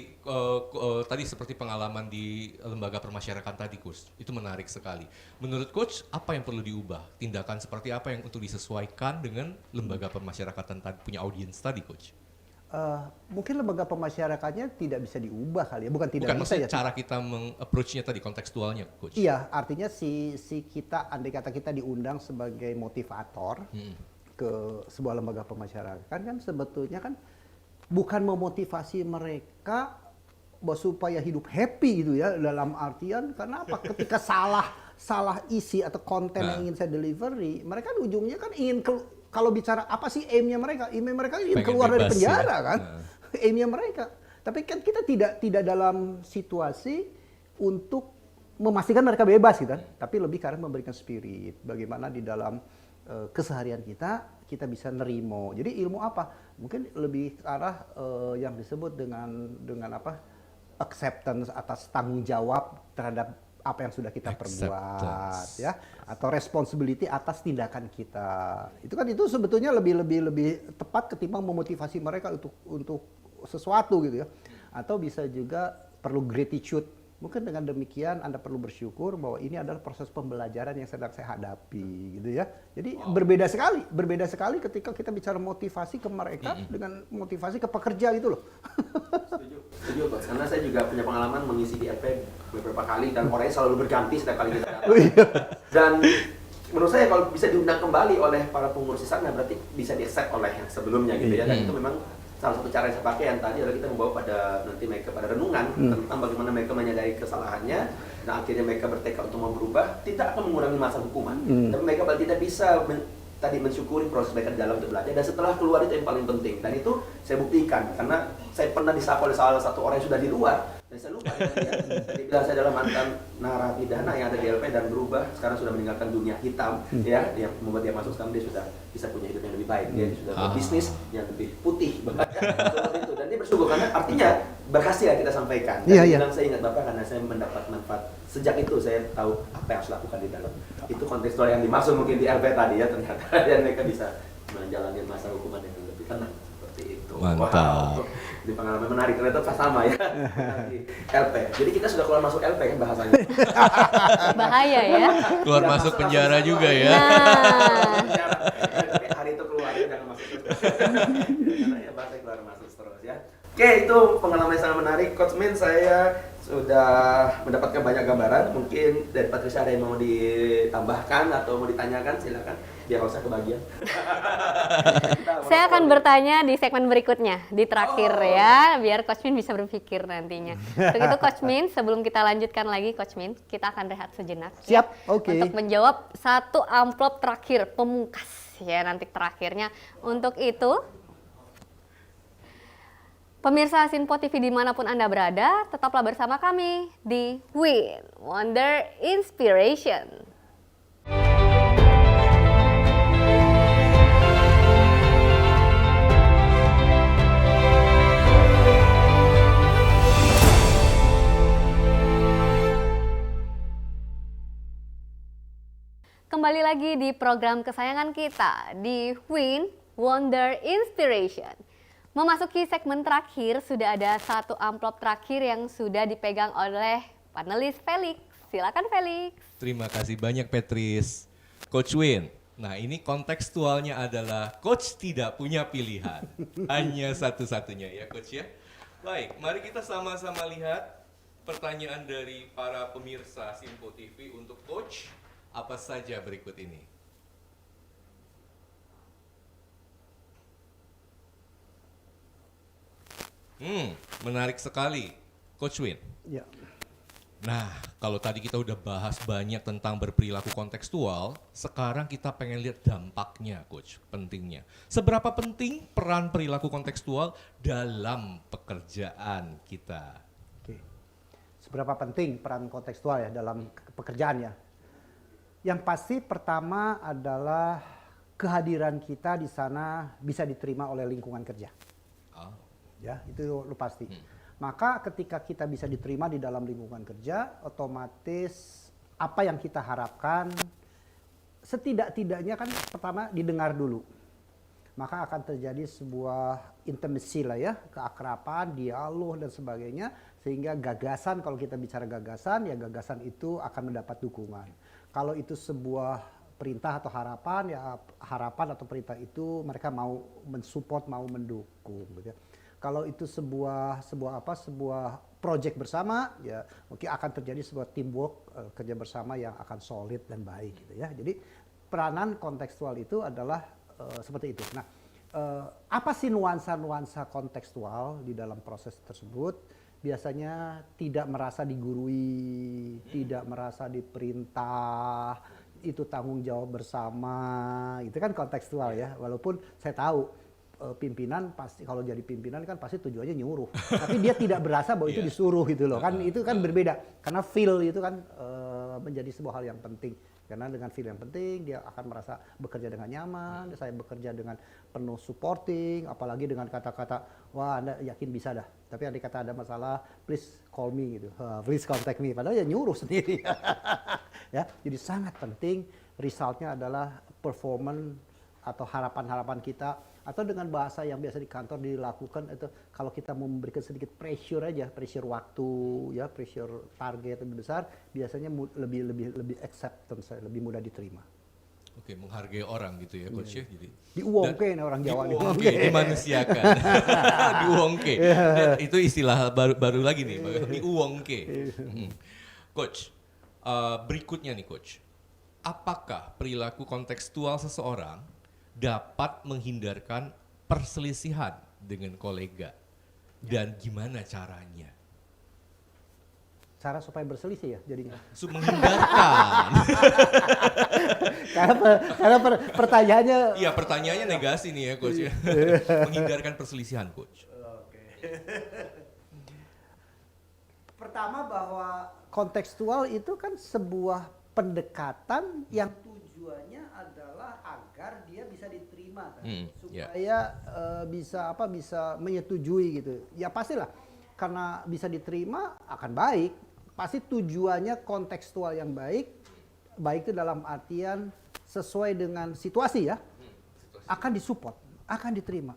tadi seperti pengalaman di lembaga permasyarakatan tadi, Coach, itu menarik sekali. Menurut Coach, apa yang perlu diubah? Tindakan seperti apa yang untuk disesuaikan dengan lembaga permasyarakatan tadi, punya audiens tadi, Coach? Mungkin lembaga pemasyarakatnya tidak bisa diubah kali ya, bukan tidak Bukan, bisa maksudnya ya. cara kita meng-approach-nya tadi, kontekstualnya, Coach. Iya, artinya si kita, andai kata kita diundang sebagai motivator ke sebuah lembaga pemasyarakatan kan sebetulnya kan bukan memotivasi mereka bahwa supaya hidup happy gitu ya, dalam artian karena apa? Ketika salah isi atau konten yang ingin saya delivery, mereka ujungnya kan ingin kalau bicara apa sih aimnya mereka? Aimnya mereka ingin Pengen keluar dari bebas penjara ya. kan? Aimnya mereka. Tapi kan kita tidak dalam situasi untuk memastikan mereka bebas gitu kan. Tapi lebih karena memberikan spirit. Bagaimana di dalam keseharian kita bisa nerimo. Jadi ilmu apa? Mungkin lebih ke arah yang disebut dengan apa? Acceptance atas tanggung jawab terhadap apa yang sudah kita perbuat ya, atau responsibility atas tindakan kita. Itu sebetulnya lebih tepat ketimbang memotivasi mereka untuk sesuatu gitu ya. Atau bisa juga perlu gratitude. Mungkin dengan demikian Anda perlu bersyukur bahwa ini adalah proses pembelajaran yang sedang saya hadapi gitu ya. Jadi berbeda sekali ketika kita bicara motivasi ke mereka dengan motivasi ke pekerja gitu loh. Setuju Coach, karena saya juga punya pengalaman mengisi di LP beberapa kali dan orangnya selalu berganti setiap kali kita datang. Dan menurut saya kalau bisa diundang kembali oleh para pengurus di sana berarti bisa di-accept oleh yang sebelumnya gitu ya. Dan itu memang salah satu cara yang saya pakai yang tadi adalah kita membawa nanti mereka pada renungan tentang bagaimana mereka menyadari kesalahannya dan akhirnya mereka bertekad untuk mau berubah, tidak akan mengurangi masa hukuman. Tapi mereka paling tidak bisa tadi mensyukuri proses mereka di dalam untuk belajar, dan setelah keluar itu yang paling penting. Dan itu saya buktikan karena saya pernah disapa oleh salah satu orang yang sudah di luar dan saya lupa dia tadi bilang saya adalah mantan narapidana yang ada di LP dan berubah sekarang sudah meninggalkan dunia hitam ya, yang membuat dia masuk sekarang dia sudah bisa punya hidup yang lebih baik, dia sudah berbisnis yang lebih putih seperti itu. Dan dia bersyukur karena artinya berhasil yang kita sampaikan. Dan dia bilang saya ingat Bapak karena saya mendapat manfaat. Sejak itu saya tahu apa yang harus lakukan di dalam. Itu kontekstual yang dimaksud mungkin di LP tadi ya, ternyata dan mereka bisa menjalani masa hukuman dengan lebih tenang seperti itu. Mantap. Wow. Ini pengalaman menarik, ternyata pas sama ya. Di LP. Jadi kita sudah keluar masuk LP kan bahasanya. Bahaya ya. Keluar masuk penjara juga ya. Nah, Tapi hari itu keluar ya, jangan masuk terus. Karena ya bahasa keluar masuk terus ya. Oke, itu pengalaman yang sangat menarik. Coach Min, saya sudah mendapatkan banyak gambaran. Mungkin dari Patricia ada yang mau ditambahkan atau mau ditanyakan, silakan. Biar nggak usah kebagian. saya akan bertanya di segmen berikutnya, di terakhir ya, biar Coach Min bisa berpikir nantinya. Untuk itu Coach Min, sebelum kita lanjutkan lagi Coach Min, kita akan rehat sejenak. Siap, ya, oke. Untuk menjawab satu amplop terakhir, pemungkas ya nanti terakhirnya. Untuk itu, pemirsa Sinpo TV dimanapun Anda berada, tetaplah bersama kami di Win Wonder Inspiration. Kembali lagi di program kesayangan kita di Win Wonder Inspiration. Memasuki segmen terakhir, sudah ada satu amplop terakhir yang sudah dipegang oleh panelis Felix. Silakan Felix. Terima kasih banyak Petris. Coach Win, nah ini kontekstualnya adalah Coach tidak punya pilihan. Hanya satu-satunya ya Coach ya. Baik, mari kita sama-sama lihat pertanyaan dari para pemirsa Sinpo TV untuk Coach. Apa saja berikut ini? Menarik sekali, Coach Win. Ya. Nah, kalau tadi kita udah bahas banyak tentang berperilaku kontekstual, sekarang kita pengen lihat dampaknya, Coach, pentingnya. Seberapa penting peran perilaku kontekstual dalam pekerjaan kita? Oke. Seberapa penting peran kontekstual ya dalam pekerjaan ya? Yang pasti pertama adalah kehadiran kita di sana bisa diterima oleh lingkungan kerja. Oh. Ya, itu lu pasti. Maka ketika kita bisa diterima di dalam lingkungan kerja, otomatis apa yang kita harapkan setidak-tidaknya kan pertama didengar dulu. Maka akan terjadi sebuah intimacy lah ya, keakraban, dialog dan sebagainya, sehingga gagasan, kalau kita bicara gagasan, ya gagasan itu akan mendapat dukungan. Kalau itu sebuah perintah atau harapan, ya harapan atau perintah itu mereka mau mensupport, mau mendukung gitu ya. Kalau itu sebuah project bersama, ya mungkin akan terjadi sebuah teamwork, kerja bersama yang akan solid dan baik gitu ya. Jadi peranan kontekstual itu adalah seperti itu. Nah, apa sih nuansa-nuansa kontekstual di dalam proses tersebut? Biasanya tidak merasa digurui, tidak merasa diperintah, itu tanggung jawab bersama, itu kan kontekstual ya. Walaupun saya tahu pimpinan pasti, kalau jadi pimpinan kan pasti tujuannya nyuruh, tapi dia tidak berasa bahwa itu disuruh gitu loh, kan itu kan berbeda, karena feel itu kan menjadi sebuah hal yang penting, karena dengan feel yang penting dia akan merasa bekerja dengan nyaman, saya bekerja dengan penuh supporting, apalagi dengan kata-kata wah Anda yakin bisa dah, tapi andai kata ada masalah please call me gitu, please contact me, padahal ya nyuruh sendiri. Ya, jadi sangat penting resultnya adalah performance atau harapan-harapan kita, atau dengan bahasa yang biasa di kantor dilakukan itu, kalau kita mau memberikan sedikit pressure aja, pressure waktu ya, pressure target lebih besar, biasanya lebih acceptance, lebih mudah diterima. Oke, menghargai orang gitu ya, Coach ya. Jadi Diuongke nih orang Jawa, diuongke, dimanusiakan. Diuongke. Dan itu istilah baru lagi nih, diuongke. Coach, berikutnya nih Coach. Apakah perilaku kontekstual seseorang dapat menghindarkan perselisihan dengan kolega? Dan gimana caranya? Cara supaya berselisih ya jadinya. Menghindarkan. karena pertanyaannya. Iya, pertanyaannya negasi nih ya Coach ya. Menghindarkan perselisihan Coach. Oke. Pertama bahwa kontekstual itu kan sebuah pendekatan yang tujuannya adalah agar dia bisa diterima kan? Supaya bisa menyetujui gitu. Ya pastilah karena bisa diterima akan baik. Pasti tujuannya kontekstual yang baik itu dalam artian sesuai dengan situasi ya, akan disupport, akan diterima,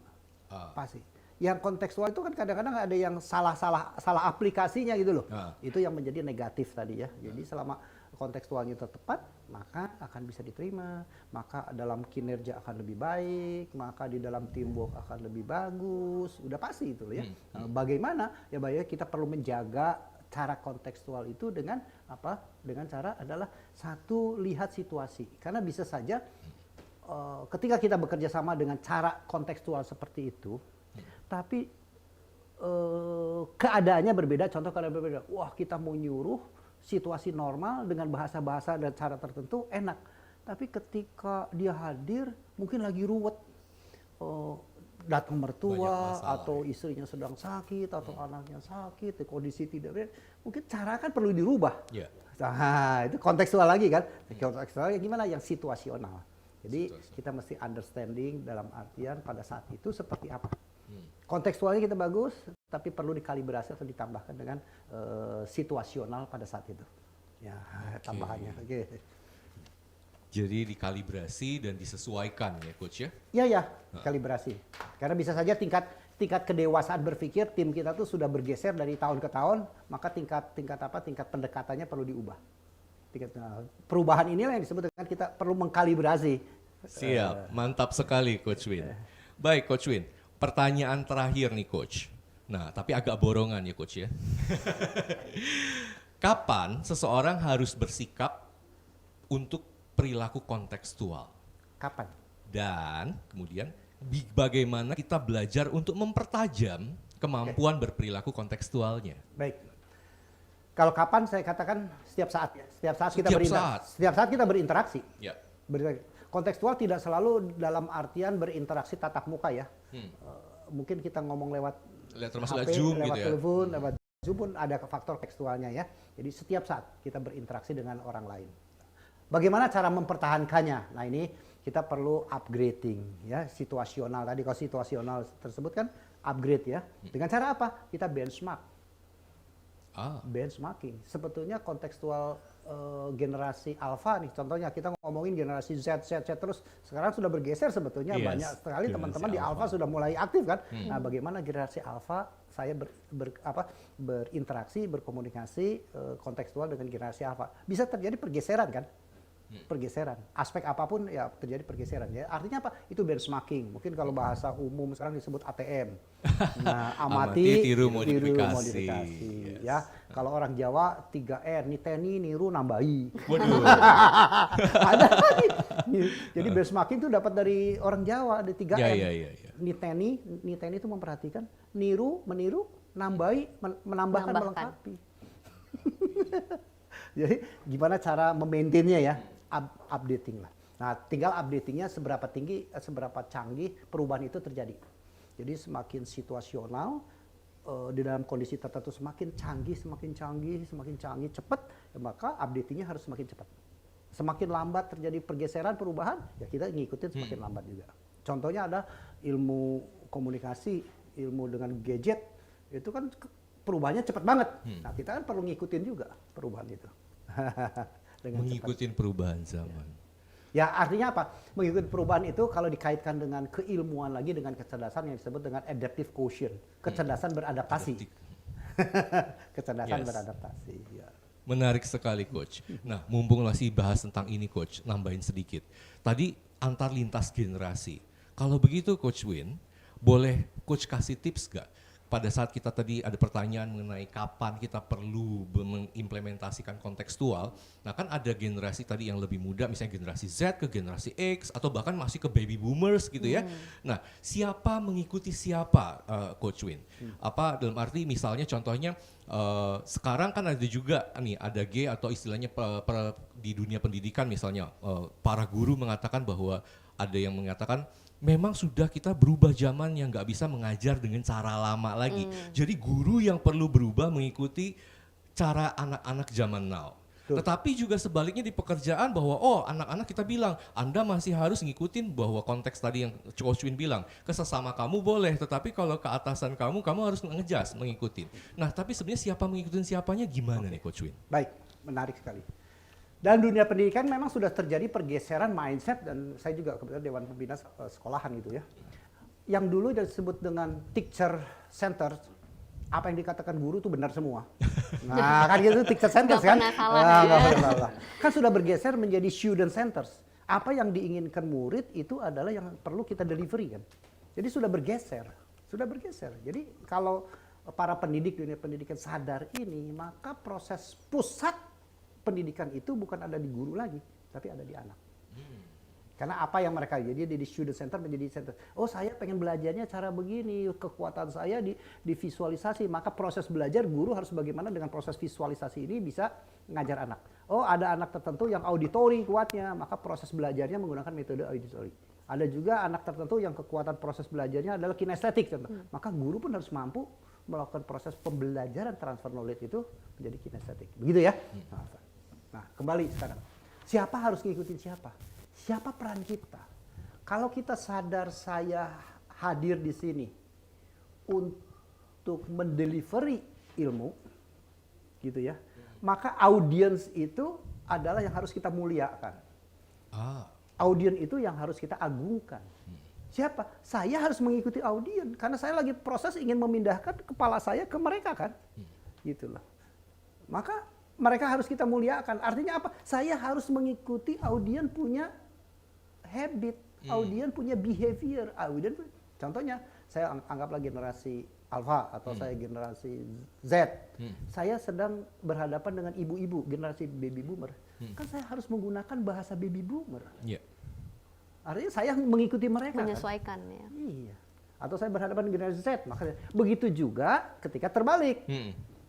pasti. Yang kontekstual itu kan kadang-kadang ada yang salah aplikasinya gitu loh, itu yang menjadi negatif tadi ya. Jadi selama kontekstualnya tepat, maka akan bisa diterima, maka dalam kinerja akan lebih baik, maka di dalam teamwork akan lebih bagus, udah pasti itu ya. Bagaimana ya, kita perlu menjaga cara kontekstual itu dengan apa? Dengan cara adalah satu, lihat situasi. Karena bisa saja ketika kita bekerja sama dengan cara kontekstual seperti itu, tapi keadaannya berbeda, contoh keadaan berbeda. Wah, kita mau nyuruh situasi normal dengan bahasa-bahasa dan cara tertentu enak. Tapi ketika dia hadir, mungkin lagi ruwet. Datang mertua atau istrinya sedang sakit atau anaknya sakit, kondisi tidak beres, mungkin cara kan perlu dirubah. Nah, itu kontekstual lagi kan. Kontekstualnya gimana? Yang situasional. Jadi kita mesti understanding dalam artian pada saat itu seperti apa. Kontekstualnya kita bagus, tapi perlu dikalibrasi atau ditambahkan dengan situasional pada saat itu. Ya, tambahannya. Oke. Jadi dikalibrasi dan disesuaikan ya Coach ya? Iya, kalibrasi. Karena bisa saja tingkat kedewasaan berpikir tim kita tuh sudah bergeser dari tahun ke tahun, maka tingkat pendekatannya perlu diubah. Perubahan inilah yang disebut dengan kita perlu mengkalibrasi. Siap, mantap sekali Coach Win. Baik Coach Win, pertanyaan terakhir nih Coach. Nah, tapi agak borongan ya Coach ya. Kapan seseorang harus bersikap untuk perilaku kontekstual. Kapan? Dan kemudian bagaimana kita belajar untuk mempertajam kemampuan berperilaku kontekstualnya. Baik. Kalau kapan saya katakan setiap saat ya. Setiap saat kita berinteraksi. Ya. Kontekstual tidak selalu dalam artian berinteraksi tatap muka ya. Mungkin kita ngomong lewat Termasuk HP, Zoom lewat gitu ya. telepon, lewat Zoom pun ada faktor tekstualnya ya. Jadi setiap saat kita berinteraksi dengan orang lain. Bagaimana cara mempertahankannya? Nah ini kita perlu upgrading ya, situasional. Tadi kalau situasional tersebut kan upgrade ya. Dengan cara apa? Kita benchmark. Benchmarking. Sebetulnya kontekstual generasi alpha nih, contohnya kita ngomongin generasi Z terus sekarang sudah bergeser sebetulnya banyak sekali teman-teman di alpha sudah mulai aktif kan. Nah, bagaimana generasi alpha saya berinteraksi, berkomunikasi kontekstual dengan generasi alpha. Bisa terjadi pergeseran kan? Pergeseran. Aspek apapun ya terjadi pergeseran ya. Artinya apa? Itu benchmarking. Mungkin kalau bahasa umum sekarang disebut ATM. Nah, amati, tiru, modifikasi. Yes. Ya. Kalau orang Jawa 3R, niteni, niru, nambahi. Waduh. Ada lagi. Jadi benchmarking itu dapat dari orang Jawa, ada 3R. Ya. Niteni itu memperhatikan, niru, meniru, nambahi, menambahkan, melengkapi. Jadi gimana cara memaintainnya ya? Updating lah. Nah, tinggal updatingnya seberapa tinggi, seberapa canggih perubahan itu terjadi. Jadi semakin situasional di dalam kondisi tertentu semakin canggih, cepat, ya maka updatingnya harus semakin cepat. Semakin lambat terjadi pergeseran, perubahan, ya kita ngikutin semakin lambat juga. Contohnya ada ilmu komunikasi, ilmu dengan gadget, itu kan perubahannya cepat banget. Nah, kita kan perlu ngikutin juga perubahan itu. Mengikuti perubahan zaman. Ya artinya apa? Mengikuti perubahan itu kalau dikaitkan dengan keilmuan lagi dengan kecerdasan yang disebut dengan adaptive quotient, kecerdasan beradaptasi. Kecerdasan beradaptasi. Ya. Menarik sekali Coach. Nah mumpung masih bahas tentang ini Coach, nambahin sedikit. Tadi antar lintas generasi. Kalau begitu Coach Win, boleh Coach kasih tips gak? Pada saat kita tadi ada pertanyaan mengenai kapan kita perlu mengimplementasikan kontekstual, nah kan ada generasi tadi yang lebih muda, misalnya generasi Z ke generasi X, atau bahkan masih ke baby boomers gitu ya. Nah siapa mengikuti siapa Coach Win? Apa dalam arti misalnya contohnya sekarang kan ada juga nih ada G atau istilahnya di dunia pendidikan misalnya para guru mengatakan bahwa ada yang mengatakan memang sudah kita berubah zaman yang nggak bisa mengajar dengan cara lama lagi. Jadi guru yang perlu berubah mengikuti cara anak-anak zaman now. Tetapi juga sebaliknya di pekerjaan bahwa anak-anak kita bilang Anda masih harus ngikutin bahwa konteks tadi yang Coach Win bilang ke sesama kamu boleh, tetapi kalau ke atasan kamu harus ngejas mengikuti. Nah tapi sebenarnya siapa mengikutin siapanya gimana nih Coach Win? Baik, menarik sekali. Dalam dunia pendidikan memang sudah terjadi pergeseran mindset dan saya juga kebetulan Dewan Pembina sekolahan gitu ya. Yang dulu disebut dengan teacher center, apa yang dikatakan guru itu benar semua. Nah kan gitu teacher center kan. Nggak pernah salah. Kan sudah bergeser menjadi student centers. Apa yang diinginkan murid itu adalah yang perlu kita delivery kan. Jadi sudah bergeser. Jadi kalau para pendidik dunia pendidikan sadar ini, maka proses pusat pendidikan itu bukan ada di guru lagi, tapi ada di anak. Karena apa yang mereka jadi di student center menjadi center. Oh saya pengen belajarnya cara begini, kekuatan saya di visualisasi, maka proses belajar guru harus bagaimana dengan proses visualisasi ini bisa ngajar anak. Oh ada anak tertentu yang auditori kuatnya, maka proses belajarnya menggunakan metode auditori. Ada juga anak tertentu yang kekuatan proses belajarnya adalah kinestetik contoh. Maka guru pun harus mampu melakukan proses pembelajaran transfer knowledge itu menjadi kinestetik. Begitu ya? Nah, kembali sekarang. Siapa harus ngikutin siapa? Siapa peran kita? Kalau kita sadar saya hadir di sini untuk mendelivery ilmu, gitu ya, maka audiens itu adalah yang harus kita muliakan. Audiens itu yang harus kita agungkan. Siapa? Saya harus mengikuti audiens karena saya lagi proses ingin memindahkan kepala saya ke mereka kan, gitulah. Maka mereka harus kita muliakan. Artinya apa? Saya harus mengikuti audiens punya habit, audiens punya behavior, contohnya saya anggaplah generasi Alpha atau saya generasi Z, saya sedang berhadapan dengan ibu-ibu generasi baby boomer, kan saya harus menggunakan bahasa baby boomer. Iya. Artinya saya mengikuti mereka. Menyesuaikan ya. Iya. Atau saya berhadapan dengan generasi Z, makanya begitu juga ketika terbalik.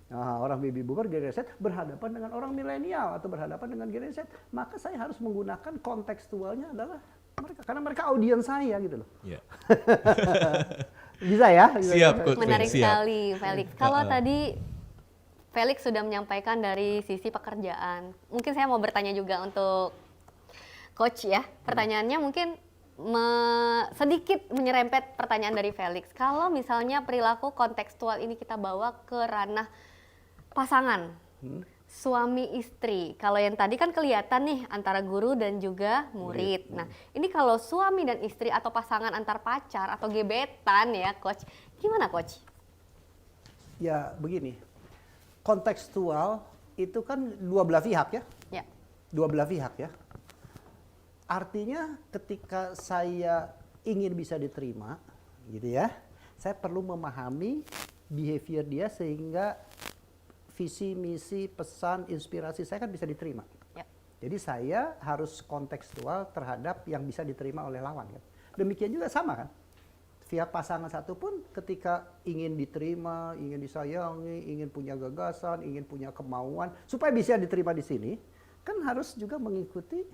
Nah, orang baby boomer generasi Z berhadapan dengan orang milenial atau berhadapan dengan generasi Z, maka saya harus menggunakan kontekstualnya adalah mereka, karena mereka audiens saya gitu loh. Iya. Bisa ya? Bisa. Siap, Coach. Menarik Siap. sekali, Felix. Kalau tadi Felix sudah menyampaikan dari sisi pekerjaan, mungkin saya mau bertanya juga untuk Coach ya. Pertanyaannya mungkin sedikit menyerempet pertanyaan dari Felix. Kalau misalnya perilaku kontekstual ini kita bawa ke ranah pasangan, suami istri. Kalau yang tadi kan kelihatan nih antara guru dan juga murid. Nah, ini kalau suami dan istri atau pasangan antar pacar atau gebetan ya, Coach. Gimana, Coach? Ya begini, kontekstual itu kan dua belah pihak ya. Ya. Dua belah pihak ya. Artinya ketika saya ingin bisa diterima, gitu ya, saya perlu memahami behavior dia sehingga visi, misi, pesan, inspirasi saya kan bisa diterima. Ya. Jadi saya harus kontekstual terhadap yang bisa diterima oleh lawan kan. Demikian juga sama kan. Via pasangan satu pun ketika ingin diterima, ingin disayangi, ingin punya gagasan, ingin punya kemauan supaya bisa diterima di sini, kan harus juga mengikuti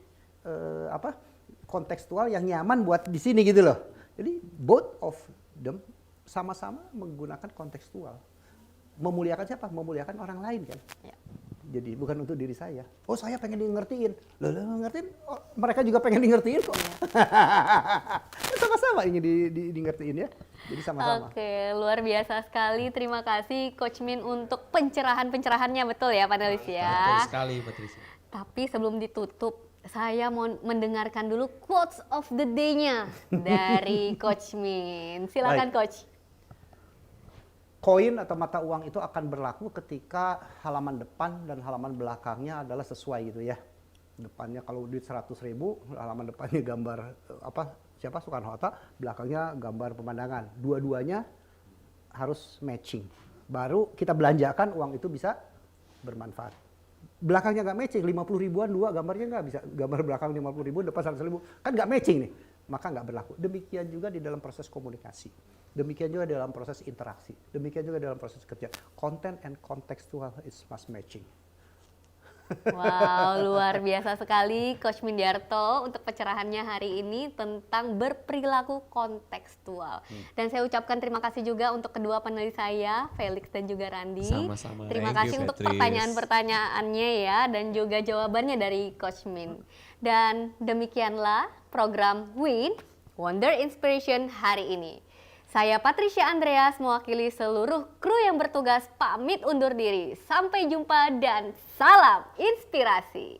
kontekstual yang nyaman buat di sini gitu loh. Jadi both of them sama-sama menggunakan kontekstual. Memuliakan siapa? Memuliakan orang lain kan. Ya. Jadi bukan untuk diri saya. Oh saya pengen di ngertiin. Loh ngertiin? Oh, mereka juga pengen di ngertiin kok. Sama-sama ingin di ngertiin ya. Jadi sama-sama. Oke, luar biasa sekali. Terima kasih Coach Min untuk pencerahan-pencerahannya, betul ya panelis ya. Betul sekali, Patricia. Tapi sebelum ditutup, saya mau mendengarkan dulu quotes of the day-nya dari Coach Min. Silakan Baik. Coach. Koin atau mata uang itu akan berlaku ketika halaman depan dan halaman belakangnya adalah sesuai gitu ya. Depannya kalau duit 100.000, halaman depannya gambar siapa Soekarno-Hatta, belakangnya gambar pemandangan. Dua-duanya harus matching. Baru kita belanjakan uang itu bisa bermanfaat. Belakangnya nggak matching, 50 ribuan dua gambarnya nggak bisa, gambar belakang 50 ribu, depan 100.000, kan nggak matching nih, maka nggak berlaku. Demikian juga di dalam proses komunikasi, demikian juga dalam proses interaksi, demikian juga dalam proses kerja. Content and contextual is must matching. Wow, luar biasa sekali Coach Mindiarto untuk pencerahannya hari ini tentang berperilaku kontekstual. Dan saya ucapkan terima kasih juga untuk kedua panelis saya, Felix dan juga Randi. Sama-sama. Terima Thank you, kasih untuk Patrice. pertanyaan-pertanyaannya ya dan juga jawabannya dari Coach Min. Dan demikianlah program Win Wonder Inspiration hari ini. Saya Patricia Andreas mewakili seluruh kru yang bertugas pamit undur diri. Sampai jumpa dan salam inspirasi.